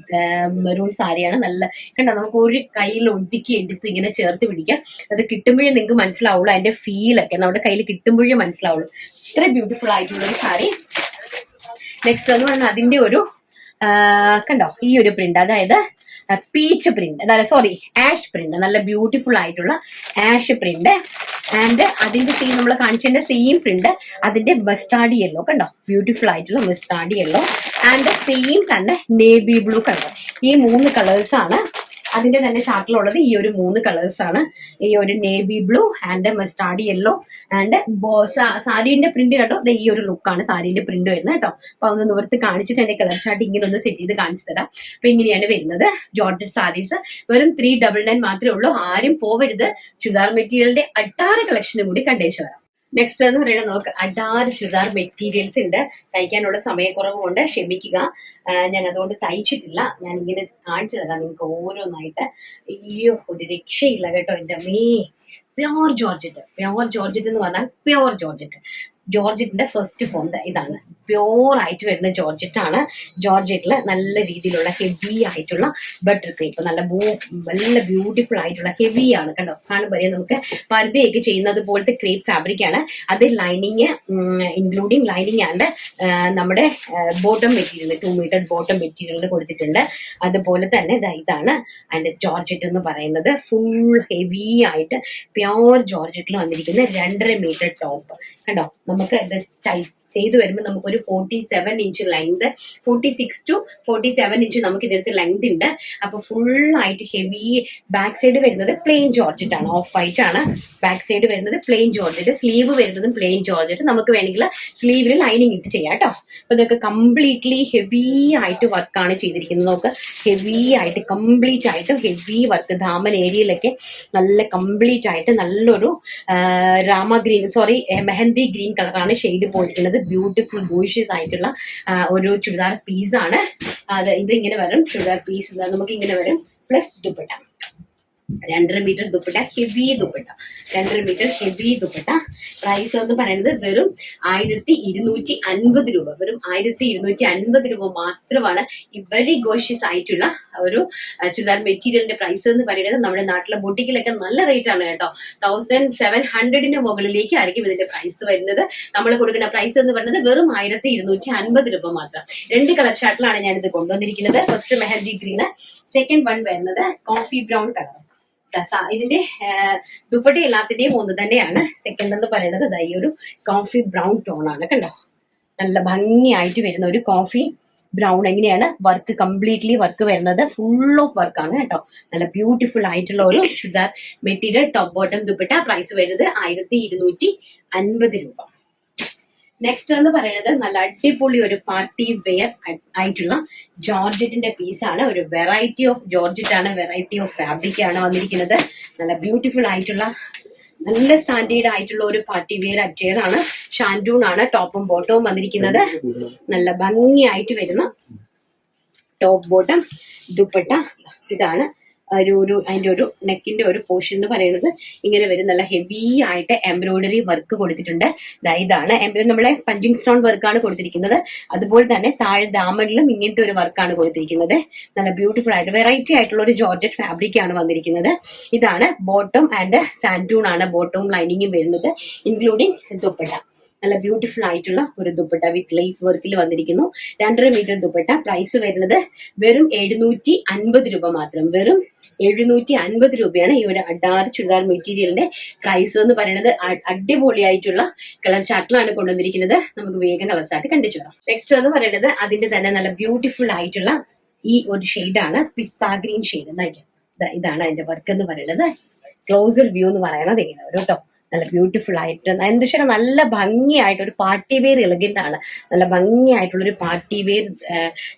മെറൂൺ സാരിയാണ്. നല്ല കണ്ടോ, നമുക്ക് ഒരു കയ്യിൽ ഒതുക്കി എടുത്ത് ഇങ്ങനെ ചേർത്ത് പിടിക്കാം. അത് കിട്ടുമ്പോഴേ നിങ്ങൾക്ക് മനസ്സിലാവുള്ളൂ അതിന്റെ ഫീലൊക്കെ നമ്മുടെ കയ്യിൽ കിട്ടുമ്പോഴേ മനസ്സിലാവുള്ളൂ. ഇത്ര ബ്യൂട്ടിഫുൾ ആയിട്ടുള്ള ഒരു സാരി. നെക്സ്റ്റ് എന്ന് പറഞ്ഞാൽ അതിന്റെ ഒരു കണ്ടോ ഈ ഒരു പ്രിന്റ്, അതായത് പീച്ച് പ്രിന്റ്, അതായത് സോറി ആഷ് പ്രിന്റ്. നല്ല ബ്യൂട്ടിഫുൾ ആയിട്ടുള്ള ആഷ് പ്രിന്റ് ആൻഡ് അതിന്റെ സെയിം നമ്മൾ കാണിച്ചതിന്റെ സെയിം പ്രിന്റ് അതിന്റെ മസ്റ്റാർഡ് യെല്ലോ കണ്ടോ, ബ്യൂട്ടിഫുൾ ആയിട്ടുള്ള മസ്റ്റാർഡ് യെല്ലോ ആൻഡ് സെയിം തന്നെ നേവി ബ്ലൂ കളർ. ഈ 3 കളേഴ്സ് ആണ് അതിന്റെ തന്നെ ചാർട്ടിലുള്ളത്. ഈ ഒരു 3 കളേഴ്സ് ആണ്. ഈ ഒരു navy blue and mustard yellow and സാരീന്റെ പ്രിന്റ് കേട്ടോ. ഈ ഒരു ലുക്കാണ് സാരീന്റെ പ്രിന്റ് വരുന്നത് കേട്ടോ. അപ്പൊ ഒന്ന് നിവർത്തി കാണിച്ചിട്ട് എന്റെ കളർ ചാർട്ട് ഇങ്ങനെ ഒന്ന് സെറ്റ് ചെയ്ത് കാണിച്ചു തരാം. അപ്പൊ ഇങ്ങനെയാണ് വരുന്നത് ജോർജറ്റ് സാരീസ്. വെറും 399 മാത്രമേ ഉള്ളൂ. ആരും പോവരുത്. ചുരിദാർ മെറ്റീരിയലിന്റെ അട്ടാറ് കളക്ഷനും കൂടി കണ്ടേച്ചു വരാം. നെക്സ്റ്റ് എന്ന് പറയുന്നത് നമുക്ക് അടാറ് ചുരിദാർ മെറ്റീരിയൽസ് ഉണ്ട്. തയ്ക്കാനുള്ള സമയക്കുറവ് കൊണ്ട് ക്ഷമിക്കുക, ഞാൻ അതുകൊണ്ട് തയ്ച്ചിട്ടില്ല. ഞാൻ ഇങ്ങനെ കാണിച്ചു തരാം നിങ്ങൾക്ക് ഓരോന്നായിട്ട്. അയ്യോ ഒരു രക്ഷയില്ല കേട്ടോ എൻ്റെ അമ്മേ. പ്യോർ ജോർജറ്റ്, പ്യോർ ജോർജറ്റ് എന്ന് പറഞ്ഞാൽ പ്യോർ ജോർജറ്റ്. ജോർജറ്റിന്റെ ഫസ്റ്റ് ഫോം ഇതാണ്. പ്യോർ ആയിട്ട് വരുന്ന ജോർജറ്റ് ആണ്. ജോർജറ്റില് നല്ല രീതിയിലുള്ള ഹെവി ആയിട്ടുള്ള ബട്ടർ ക്രേപ്പ്, നല്ല ബ്യൂട്ടിഫുൾ ആയിട്ടുള്ള ഹെവി ആണ് കണ്ടോ. കാണുമ്പോൾ നമുക്ക് പർദ്ദയൊക്കെ ചെയ്യുന്നത് പോലത്തെ ക്രേപ്പ് ഫാബ്രിക് ആണ്. അത് ലൈനിങ് ഇൻക്ലൂഡിങ് ലൈനിങ് ആൻഡ് നമ്മുടെ bottom material 2 metre bottom material കൊടുത്തിട്ടുണ്ട്. അതുപോലെ തന്നെ ഇതാണ് അതിന്റെ ജോർജറ്റ് എന്ന് പറയുന്നത്. ഫുൾ ഹെവി ആയിട്ട് പ്യോർ ജോർജറ്റിൽ വന്നിരിക്കുന്ന 2.5 മീറ്റർ ടോപ്പ് കണ്ടോ. നമുക്ക് ഇത് ചെയ്തു വരുമ്പോൾ നമുക്കൊരു 47 ഇഞ്ച് ലെങ്ത്, 46 to 47 ഇഞ്ച് നമുക്ക് ഇതിനകത്ത് ലെങ്ത് ഉണ്ട്. അപ്പൊ ഫുൾ ആയിട്ട് ഹെവി. ബാക്ക് സൈഡ് വരുന്നത് പ്ലെയിൻ ജോർജറ്റ് ആണ്, ഓഫ് വൈറ്റ് ആണ് ബാക്ക് സൈഡ് വരുന്നത്. പ്ലെയിൻ ജോർജറ്റ്, സ്ലീവ് വരുന്നതും പ്ലെയിൻ ജോർജറ്റ്. നമുക്ക് വേണമെങ്കിൽ സ്ലീവിൽ ലൈനിങ് ഇട്ട് ചെയ്യാം കേട്ടോ. അപ്പൊ ഇതൊക്കെ കംപ്ലീറ്റ്ലി ഹെവി ആയിട്ട് വർക്കാണ് ചെയ്തിരിക്കുന്നത്. നമുക്ക് ഹെവി ആയിട്ട് കംപ്ലീറ്റ് ആയിട്ട് ഹെവി വർക്ക്. ദാമൻ ഏരിയയിലൊക്കെ നല്ല കംപ്ലീറ്റ് ആയിട്ട് നല്ലൊരു മെഹന്തി ഗ്രീൻ കളറാണ് ഷെയ്ഡ് പോയിരിക്കുന്നത്. ബ്യൂട്ടിഫുൾ ബൂഷ്യസ് ആയിട്ടുള്ള ഒരു ചുരിദാർ പീസ് ആണ് ഇത്. ഇങ്ങനെ വരും ചുരിദാർ പീസ്, നമുക്ക് ഇങ്ങനെ വരും. Plus dupatta 2.5 metre dupatta, heavy dupatta, 2.5 metre heavy dupatta. Price എന്ന് പറയുന്നത് വെറും 1250 രൂപ. വെറും 1250 രൂപ മാത്രമാണ് ഈ വെരി ഗോഷ്യസ് ആയിട്ടുള്ള ഒരു ചുരിദാർ മെറ്റീരിയലിന്റെ പ്രൈസ് എന്ന് പറയുന്നത്. നമ്മുടെ നാട്ടിലെ ബൊട്ടിക്കിലൊക്കെ നല്ല റേറ്റ് ആണ് കേട്ടോ. 1700 മുകളിലേക്ക് ആയിരിക്കും ഇതിന്റെ പ്രൈസ് വരുന്നത്. നമ്മൾ കൊടുക്കുന്ന പ്രൈസ് എന്ന് പറയുന്നത് വെറും 1250 രൂപ മാത്രം. 2 കളർ ഷർട്ടിലാണ് ഞാനിത് കൊണ്ടുവന്നിരിക്കുന്നത്. First mehndi green, second one വരുന്നത് കോഫി ബ്രൗൺ കളർ. ഇതിന്റെ ദുപ്പട്ട എല്ലാത്തിന്റെയും ഒന്ന് തന്നെയാണ്. സെക്കൻഡ് എന്ന് പറയുന്നത് ഈ ഒരു കോഫി ബ്രൗൺ ടോൺ ആണ് കണ്ടോ. നല്ല ഭംഗിയായിട്ട് വരുന്ന ഒരു കോഫി ബ്രൗൺ. എങ്ങനെയാണ് വർക്ക്, കംപ്ലീറ്റ്ലി വർക്ക് വരുന്നത്, ഫുൾ ഓഫ് വർക്കാണ് കേട്ടോ. നല്ല ബ്യൂട്ടിഫുൾ ആയിട്ടുള്ള ഒരു churidar material, top bottom dupatta. Price വരുന്നത് 1250 രൂപ. നെക്സ്റ്റ് എന്ന് പറയുന്നത് നല്ല അടിപൊളി ഒരു പാർട്ടി വെയർ ആയിട്ടുള്ള ജോർജറ്റിന്റെ പീസാണ്. ഒരു വെറൈറ്റി ഓഫ് ജോർജറ്റ് ആണ്, വെറൈറ്റി ഓഫ് ഫാബ്രിക് ആണ് വന്നിരിക്കുന്നത്. നല്ല ബ്യൂട്ടിഫുൾ ആയിട്ടുള്ള നല്ല സ്റ്റാൻഡേർഡ് ആയിട്ടുള്ള ഒരു പാർട്ടി വെയർ അറ്റയർ ആണ്. ഷാൻഡൂൺ ആണ് ടോപ്പും ബോട്ടവും വന്നിരിക്കുന്നത്. നല്ല ഭംഗിയായിട്ട് വരുന്ന ടോപ്പ് ബോട്ടം ദുപ്പട്ട. ഇതാണ് അതിന്റെ ഒരു നെക്കിന്റെ ഒരു പോർഷൻ എന്ന് പറയുന്നത്. ഇങ്ങനെ വരും. നല്ല ഹെവി ആയിട്ട് എംബ്രോയിഡറി വർക്ക് കൊടുത്തിട്ടുണ്ട്. ഇതാണ് നമ്മളെ പഞ്ചിങ് സ്റ്റോൺ വർക്കാണ് കൊടുത്തിരിക്കുന്നത്. അതുപോലെ തന്നെ താഴെ ദാമനിലും ഇങ്ങനത്തെ ഒരു വർക്കാണ് കൊടുത്തിരിക്കുന്നത്. നല്ല ബ്യൂട്ടിഫുൾ ആയിട്ട് വെറൈറ്റി ആയിട്ടുള്ള ഒരു ജോർജറ്റ് ഫാബ്രിക് ആണ് വന്നിരിക്കുന്നത്. ഇതാണ് ബോട്ടം ആൻഡ് സാൻഡൂൺ ആണ് ബോട്ടവും ലൈനിങ്ങും വരുന്നത്, ഇൻക്ലൂഡിങ് ദുപ്പട്ട. നല്ല ബ്യൂട്ടിഫുൾ ആയിട്ടുള്ള ഒരു ദുപ്പട്ട വിത്ത് ലേസ് വർക്കിൽ വന്നിരിക്കുന്നു. 2.5 മീറ്റർ ദുപ്പട്ട. പ്രൈസ് വരുന്നത് വെറും 750 രൂപ മാത്രം. വെറും 750 രൂപയാണ് ഈ ഒരു അഡാർ ചുരിദാർ മെറ്റീരിയലിന്റെ പ്രൈസ് എന്ന് പറയുന്നത്. അടിപൊളിയായിട്ടുള്ള കളർ ചാർട്ടിലാണ് കൊണ്ടുവന്നിരിക്കുന്നത്. നമുക്ക് വേഗം കളർ ചാർട്ട് കണ്ടിച്ചു തരാം. നെക്സ്റ്റ് എന്ന് പറയുന്നത് അതിന്റെ തന്നെ നല്ല ബ്യൂട്ടിഫുൾ ആയിട്ടുള്ള ഈ ഒരു ഷെയ്ഡാണ്, പിസ്ത ഗ്രീൻ ഷെയ്ഡ്. ഇതാണ് അതിന്റെ വർക്ക് എന്ന് പറയുന്നത്. ക്ലോസർ വ്യൂ എന്ന് പറയുന്നത് ഇങ്ങനെ വരും കേട്ടോ. നല്ല ബ്യൂട്ടിഫുൾ ആയിട്ട് എന്താ വെച്ചാൽ നല്ല ഭംഗിയായിട്ട് ഒരു പാർട്ടി വെയർ എലഗന്റ് ആണ്. നല്ല ഭംഗിയായിട്ടുള്ള ഒരു പാർട്ടി വെയർ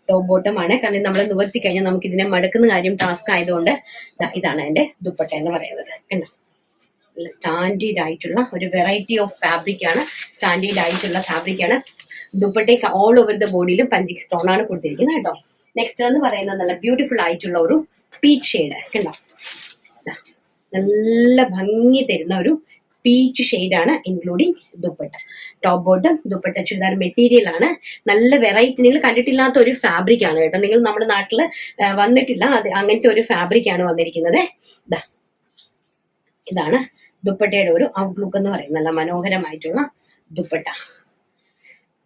ടോപ്പ് ബോട്ടം ആണ്. കാരണം നമ്മൾ നിവർത്തി കഴിഞ്ഞാൽ നമുക്ക് ഇതിനെ മടക്കുന്ന കാര്യം ടാസ്ക് ആയതുകൊണ്ട് ഇതാണ് അതിന്റെ ദുപ്പട്ട എന്ന് പറയുന്നത്. കണ്ടോ, നല്ല സ്റ്റാൻഡേർഡ് ആയിട്ടുള്ള ഒരു വെറൈറ്റി ഓഫ് ഫാബ്രിക് ആണ്. സ്റ്റാൻഡേർഡ് ആയിട്ടുള്ള ഫാബ്രിക് ആണ്. ദുപ്പട്ടയ്ക്ക് ഓൾ ഓവർ ദ ബോഡിയിലും പഞ്ചിങ് സ്റ്റോൺ ആണ് കൊടുത്തിരിക്കുന്നത് കേട്ടോ. നെക്സ്റ്റ് എന്ന് പറയുന്നത് നല്ല ബ്യൂട്ടിഫുൾ ആയിട്ടുള്ള ഒരു പീച്ച് ഷെയ്ഡ്. കണ്ടോ, നല്ല ഭംഗി തരുന്ന ഒരു പീച്ച് ഷെയ്ഡാണ്, including dupatta. Top bottom dupatta churidar material ആണ്. നല്ല വെറൈറ്റി, നിങ്ങൾ കണ്ടിട്ടില്ലാത്ത ഒരു ഫാബ്രിക് ആണ് കേട്ടോ. നിങ്ങൾ നമ്മുടെ നാട്ടില് വന്നിട്ടില്ല, അത് അങ്ങനത്തെ ഒരു ഫാബ്രിക് ആണ് വന്നിരിക്കുന്നത്. ഇതാണ് ദുപ്പട്ടയുടെ ഒരു ഔട്ട്ലുക്ക് എന്ന് പറയുന്നത്. നല്ല മനോഹരമായിട്ടുള്ള ദുപ്പട്ട.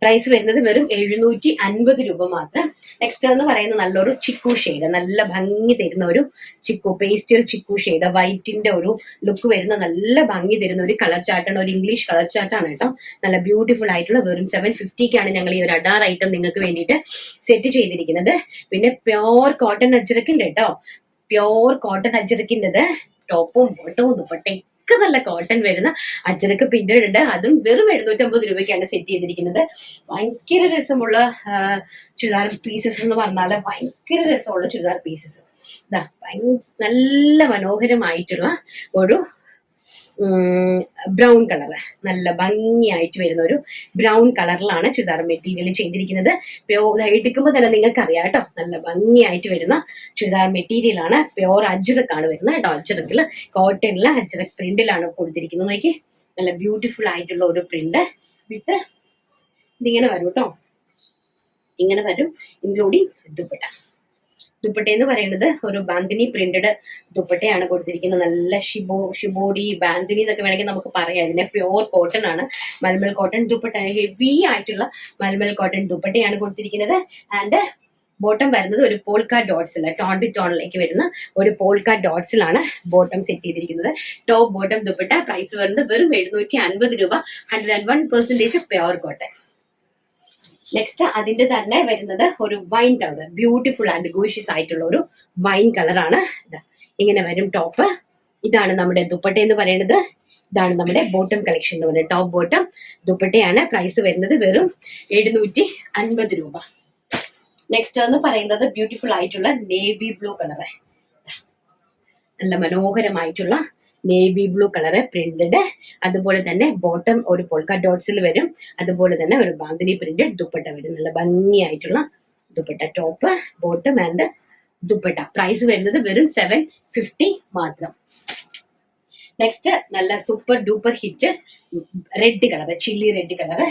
പ്രൈസ് വരുന്നത് വെറും 750 രൂപ മാത്രം. നെക്സ്റ്റ് എന്ന് പറയുന്നത് നല്ലൊരു ചിക്കു ഷെയ്ഡ്, നല്ല ഭംഗി തരുന്ന ഒരു ചിക്കു പേസ്റ്റൽ ചിക്കു ഷെയ്ഡ്. വൈറ്റിന്റെ ഒരു ലുക്ക് വരുന്ന നല്ല ഭംഗി തരുന്ന ഒരു കളർ ചാർട്ടാണ്, ഒരു ഇംഗ്ലീഷ് കളർ ചാർട്ടാണ് കേട്ടോ. നല്ല ബ്യൂട്ടിഫുൾ ആയിട്ടുള്ള വെറും 750ക്കാണ് ഞങ്ങൾ ഈ ഒരു അഡാർ ഐറ്റം നിങ്ങൾക്ക് വേണ്ടിയിട്ട് സെറ്റ് ചെയ്തിരിക്കുന്നത്. പിന്നെ പ്യോർ കോട്ടൺ അജ്രക്ക് ഉണ്ട് കേട്ടോ. പ്യോർ കോട്ടൺ അജ്രക്കിൻ്റെത് ടോപ്പും ബോട്ടവും ദുപ്പട്ടയും നല്ല കോട്ടൺ വരുന്ന അജ്രക്ക് പ്രിന്റഡ് ഉണ്ട്. അതും വെറും 750 രൂപയ്ക്കാണ് സെറ്റ് ചെയ്തിരിക്കുന്നത്. ഭയങ്കര രസമുള്ള ചുരിദാർ പീസസ് എന്ന് പറഞ്ഞാൽ ഭയങ്കര രസമുള്ള ചുരിദാർ പീസസ്. നല്ല മനോഹരമായിട്ടുള്ള ഒരു ബ്രൗൺ കളർ, നല്ല ഭംഗിയായിട്ട് വരുന്ന ഒരു ബ്രൗൺ കളറിലാണ് ചുരിദാർ മെറ്റീരിയൽ ചെയ്തിരിക്കുന്നത്. എടുക്കുമ്പോൾ തന്നെ നിങ്ങൾക്ക് അറിയാം കേട്ടോ, നല്ല ഭംഗിയായിട്ട് വരുന്ന ചുരിദാർ മെറ്റീരിയൽ ആണ്. പ്യോർ അജ്രക്കാണ് വരുന്നത് കേട്ടോ. അജ്രക്കില് കോട്ടണില് അജ്രക് പ്രിന്റിലാണ് കൊടുത്തിരിക്കുന്നത്. നോക്കി, നല്ല ബ്യൂട്ടിഫുൾ ആയിട്ടുള്ള ഒരു പ്രിന്റ് വിത്ത് ഇതിങ്ങനെ വരും കേട്ടോ. ഇങ്ങനെ വരും, ഇൻക്ലൂഡിങ് ദുപ്പട്ട. ദുപ്പട്ട എന്ന് പറയുന്നത് ഒരു ബാന്തിനി പ്രിന്റഡ് ദുപ്പട്ടയാണ് കൊടുത്തിരിക്കുന്നത്. നല്ല ഷിബോഡി ബാന്തിനി എന്നൊക്കെ വേണമെങ്കിൽ നമുക്ക് പറയാം. ഇതിനെ പ്യോർ കോട്ടൺ ആണ്, മൽമൽ കോട്ടൺ ദുപ്പട്ട. ഹെവി ആയിട്ടുള്ള മൽമൽ കോട്ടൺ ദുപ്പട്ടയാണ് കൊടുത്തിരിക്കുന്നത്. ആൻഡ് ബോട്ടം വരുന്നത് ഒരു പോൾക്ക ഡോട്ട്സിൽ, ടോൺ ടു ടോണിലേക്ക് വരുന്ന ഒരു പോൾക്ക ഡോട്ട്സിലാണ് ബോട്ടം സെറ്റ് ചെയ്തിരിക്കുന്നത്. Top bottom dupatta. പ്രൈസ് വരുന്നത് വെറും 750 രൂപ. 101% പ്യോർ കോട്ടൺ. നെക്സ്റ്റ് അതിന്റെ തന്നെ വരുന്നത് ഒരു wine colour, beautiful and gorgeous ആയിട്ടുള്ള ഒരു വൈൻ കളറാണ്. ഇങ്ങനെ വരും ടോപ്പ്. ഇതാണ് നമ്മുടെ ദുപ്പട്ട എന്ന് പറയുന്നത്. ഇതാണ് നമ്മുടെ ബോട്ടം കളക്ഷൻ എന്ന് പറയുന്നത്. ടോപ്പ് ബോട്ടം ദുപ്പട്ടയാണ്. പ്രൈസ് വരുന്നത് വെറും 750 രൂപ. നെക്സ്റ്റ് എന്ന് പറയുന്നത് ബ്യൂട്ടിഫുൾ ആയിട്ടുള്ള നേവി ബ്ലൂ കളറ്. നല്ല മനോഹരമായിട്ടുള്ള നേവി ബ്ലൂ കളറ് പ്രിന്റഡ്. അതുപോലെ തന്നെ ബോട്ടം ഒരു പോൾക്ക ഡോട്ട്സിൽ വരും. അതുപോലെ തന്നെ ഒരു ബാന്തിനി പ്രിന്റഡ് ദുപ്പട്ട വരും. നല്ല ഭംഗിയായിട്ടുള്ള dupatta. Top bottom and dupatta. Price വരുന്നത് വെറും 750 മാത്രം. നെക്സ്റ്റ് നല്ല super duper hit red colour, chilli red colour.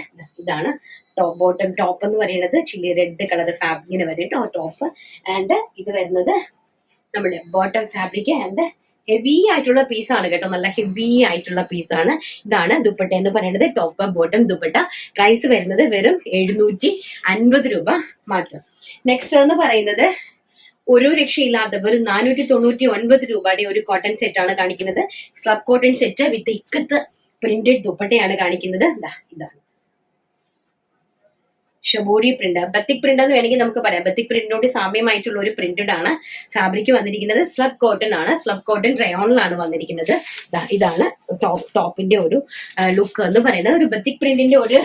ഇതാണ് ടോപ്പ് ബോട്ടം ടോപ്പ് എന്ന് പറയുന്നത്. ചില്ലി റെഡ് കളർ ഫാബ്രിക്കിന് വരും ടോപ്പ്. ആൻഡ് ഇത് വരുന്നത് നമ്മുടെ ബോട്ടം ഫാബ്രിക് ആൻഡ് ഹെവി ആയിട്ടുള്ള പീസാണ് കേട്ടോ. നല്ല ഹെവി ആയിട്ടുള്ള പീസാണ്. ഇതാണ് ദുപ്പട്ട എന്ന് പറയുന്നത്. Top bottom dupatta. പ്രൈസ് വരുന്നത് വെറും 750 രൂപ മാത്രം. നെക്സ്റ്റ് എന്ന് പറയുന്നത് ഒരു രക്ഷയില്ലാത്ത വെറും 499 രൂപയുടെ ഒരു കോട്ടൺ സെറ്റ് ആണ് കാണിക്കുന്നത്. സ്ലബ് കോട്ടൺ സെറ്റ് വിത്ത് ഇക്കത്ത് പ്രിന്റഡ് ദുപ്പട്ടയാണ് കാണിക്കുന്നത്. ഇതാണ് ഷബോഡി പ്രിന്റ്, ബത്തിക് പ്രിന്റ് എന്ന് വേണമെങ്കിൽ നമുക്ക് പറയാം. ബത്തിക് പ്രിന്റിനോട് സാമ്യമായിട്ടുള്ള ഒരു പ്രിന്റഡ് ആണ് ഫാബ്രിക് വന്നിരിക്കുന്നത്. സ്ലബ് കോട്ടൺ ആണ്. സ്ലബ് കോട്ടൺ റയോണിലാണ് വന്നിരിക്കുന്നത്. ഇതാണ് ടോപ്പിന്റെ ഒരു ലുക്ക് എന്ന് പറയുന്നത്. ഒരു ബത്തിക് പ്രിന്റിന്റെ ഒരു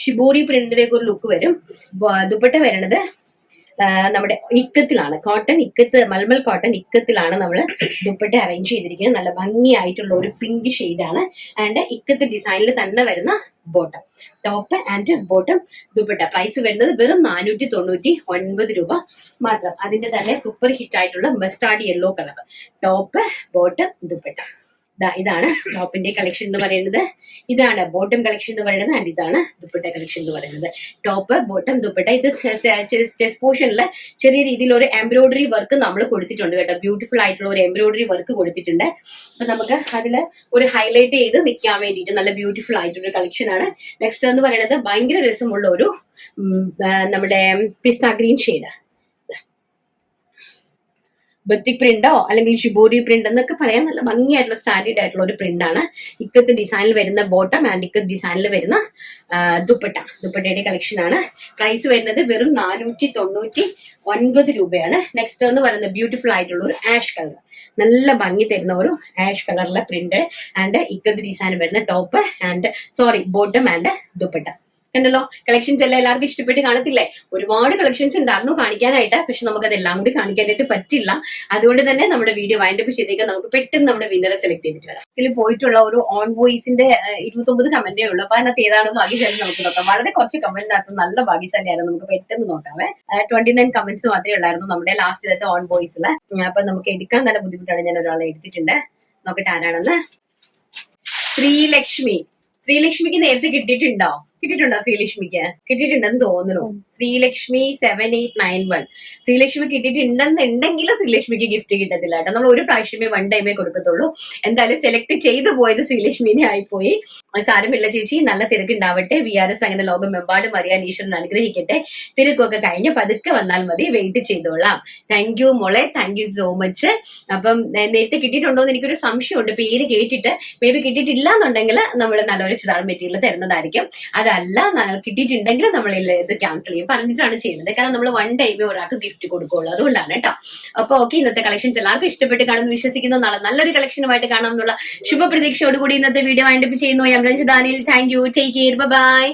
ഷിബോഡി പ്രിന്റിലേക്ക് ഒരു ലുക്ക് വരും. ദുപ്പട്ട വരുന്നത് നമ്മുടെ ഇക്കത്തിലാണ്, കോട്ടൺ ഇക്കത്ത്, മൽമൽ കോട്ടൺ ഇക്കത്തിലാണ് നമ്മൾ ദുപ്പട്ട അറേഞ്ച് ചെയ്തിരിക്കുന്നത്. നല്ല ഭംഗിയായിട്ടുള്ള ഒരു പിങ്ക് ഷെയ്ഡാണ്. ആൻഡ് ഇക്കത്ത് ഡിസൈനിൽ തന്നെ വരുന്ന bottom, top and bottom dupatta. Price വരുന്നത് വെറും 499 രൂപ മാത്രം. അതിന്റെ തന്നെ സൂപ്പർ ഹിറ്റ് ആയിട്ടുള്ള mustard yellow colour top, bottom, dupatta. ഇതാണ് ടോപ്പിന്റെ കളക്ഷൻ എന്ന് പറയുന്നത്, ഇതാണ് ബോട്ടം കളക്ഷൻ എന്ന് പറയുന്നത്, ആൻഡ് ഇതാണ് ദുപ്പട്ട കളക്ഷൻ എന്ന് പറയുന്നത്. Top, bottom, dupatta. ഇത് ചെസ്റ്റ് പോർഷനിൽ ചെറിയ രീതിയിൽ ഒരു എംബ്രോയിഡറി വർക്ക് നമ്മൾ കൊടുത്തിട്ടുണ്ട് കേട്ടോ. ബ്യൂട്ടിഫുൾ ആയിട്ടുള്ള ഒരു എംബ്രോയിഡറി വർക്ക് കൊടുത്തിട്ടുണ്ട്. അപ്പൊ നമുക്ക് അതിൽ ഒരു ഹൈലൈറ്റ് ചെയ്ത് നിൽക്കാൻ വേണ്ടിയിട്ട് നല്ല ബ്യൂട്ടിഫുൾ ആയിട്ടൊരു കളക്ഷൻ ആണ്. നെക്സ്റ്റ് എന്ന് പറയുന്നത് ഭയങ്കര രസമുള്ള ഒരു നമ്മുടെ പിസ്ത ഗ്രീൻ ഷെയ്ഡ്, ബത്തിക് പ്രിന്റോ അല്ലെങ്കിൽ ഷിബോരി പ്രിന്റ് എന്നൊക്കെ പറയാൻ നല്ല ഭംഗിയായിട്ടുള്ള സ്റ്റാൻഡേർഡ് ആയിട്ടുള്ള ഒരു പ്രിന്റ് ആണ്. ഇക്കത്ത് ഡിസൈനിൽ വരുന്ന ബോട്ടം ആൻഡ് ഇക്കത്ത് ഡിസൈനിൽ വരുന്ന ദുപ്പട്ടയുടെ കളക്ഷൻ ആണ്. പ്രൈസ് വരുന്നത് വെറും 499 രൂപയാണ്. നെക്സ്റ്റ് എന്ന് പറയുന്നത് ബ്യൂട്ടിഫുൾ ആയിട്ടുള്ള ഒരു ആഷ് കളർ, നല്ല ഭംഗി തരുന്ന ഒരു ആഷ് കളറിലെ പ്രിന്റ് ആൻഡ് ഇക്കത്ത് ഡിസൈൻ വരുന്ന top and bottom and dupatta. കണ്ടല്ലോ, കളക്ഷൻസ് എല്ലാം എല്ലാവർക്കും ഇഷ്ടപ്പെട്ട് കാണത്തില്ലേ? ഒരുപാട് കളക്ഷൻസ് ഉണ്ടായിരുന്നു കാണിക്കാനായിട്ട്, പക്ഷെ നമുക്ക് അതെല്ലാം കൂടി കാണിക്കാനായിട്ട് പറ്റില്ല. അതുകൊണ്ട് തന്നെ നമ്മുടെ വീഡിയോ വൈൻഡപ്പ് ചെയ്തേക്കാൻ നമുക്ക് പെട്ടെന്ന് നമ്മുടെ വിന്നറെ സെലക്ട് ചെയ്തിട്ട് വരാം. ഇതിൽ പോയിട്ടുള്ള ഒരു ഓൺ വോയിസിന്റെ 29 കമന്റേ ഉള്ളൂ. അപ്പൊ അതിനകത്ത് ഏതാണ് ഭാഗ്യശാലി നമുക്ക് നോക്കാം. വളരെ കുറച്ച് കമന്റിനകത്ത് നല്ല ഭാഗ്യശാലിയായിരുന്നു, നമുക്ക് പെട്ടെന്ന് നോക്കാവേ. 29 കമന്റ്സ് മാത്രമേ ഉള്ളായിരുന്നു നമ്മുടെ ലാസ്റ്റ് ഓൺ വോയിസിൽ. അപ്പൊ നമുക്ക് എടുക്കാൻ നല്ല ബുദ്ധിമുട്ടാണ്. ഞാൻ ഒരാളെ എടുത്തിട്ടുണ്ട്, നോക്കട്ടെ ആരാണെന്ന്. ശ്രീലക്ഷ്മിക്ക് നേരത്തെ കിട്ടിയിട്ടുണ്ടോ ശ്രീലക്ഷ്മിക്ക്? കിട്ടിയിട്ടുണ്ടെന്ന് തോന്നുന്നു. ശ്രീലക്ഷ്മി 7891. ശ്രീലക്ഷ്മി കിട്ടിയിട്ടുണ്ടെന്നുണ്ടെങ്കിൽ ശ്രീലക്ഷ്മിക്ക് ഗിഫ്റ്റ് കിട്ടത്തില്ല കേട്ടോ. നമ്മൾ ഒരു പ്രാവശ്യമേ 1 ടൈമേ കൊടുക്കത്തുള്ളൂ. എന്തായാലും സെലക്ട് ചെയ്തു പോയത് ശ്രീലക്ഷ്മിനെ ആയിപ്പോയി. സാരമില്ല ചേച്ചി, നല്ല തിരക്കുണ്ടാവട്ടെ. VRS അങ്ങനെ ലോകമെമ്പാടും അറിയാൻ ഈശ്വരൻ അനുഗ്രഹിക്കട്ടെ. തിരക്കൊക്കെ കഴിഞ്ഞ് പതുക്കെ വന്നാൽ മതി, വെയിറ്റ് ചെയ്തോളാം. താങ്ക് യു മോളെ, താങ്ക് യു സോ മച്ച്. അപ്പം നേരത്തെ കിട്ടിയിട്ടുണ്ടോ എന്ന് എനിക്കൊരു സംശയമുണ്ട്. പേര് കേട്ടിട്ട് മേ ബി കിട്ടിയിട്ടില്ല എന്നുണ്ടെങ്കിൽ നമ്മൾ നല്ലൊരു ചുതാർ മെറ്റീരിയൽ തരുന്നതായിരിക്കും. അതല്ല കിട്ടിയിട്ടുണ്ടെങ്കിൽ നമ്മൾ ഇത് ക്യാൻസൽ ചെയ്യും പറഞ്ഞിട്ടാണ് ചെയ്യുന്നത്. കാരണം നമ്മൾ 1 ടൈമേ ഒരാൾക്ക് ഗിഫ്റ്റ് കൊടുക്കുള്ളൂ, അതുകൊണ്ടാണ് കേട്ടോ. അപ്പൊ ഓക്കെ, ഇന്നത്തെ കളക്ഷൻസ് എല്ലാവർക്കും ഇഷ്ടപ്പെട്ട് കാണുമെന്ന് വിശ്വസിക്കുന്നു. നാളെ നല്ലൊരു കളക്ഷനുമായിട്ട് കാണാം എന്നുള്ള ശുഭപ്രതീക്ഷയോടുകൂടി ഇന്നത്തെ വീഡിയോ വൈൻഡപ്പ് ചെയ്യുന്നു. ഞാൻ Ranjith Danil. Thank you, take care, by.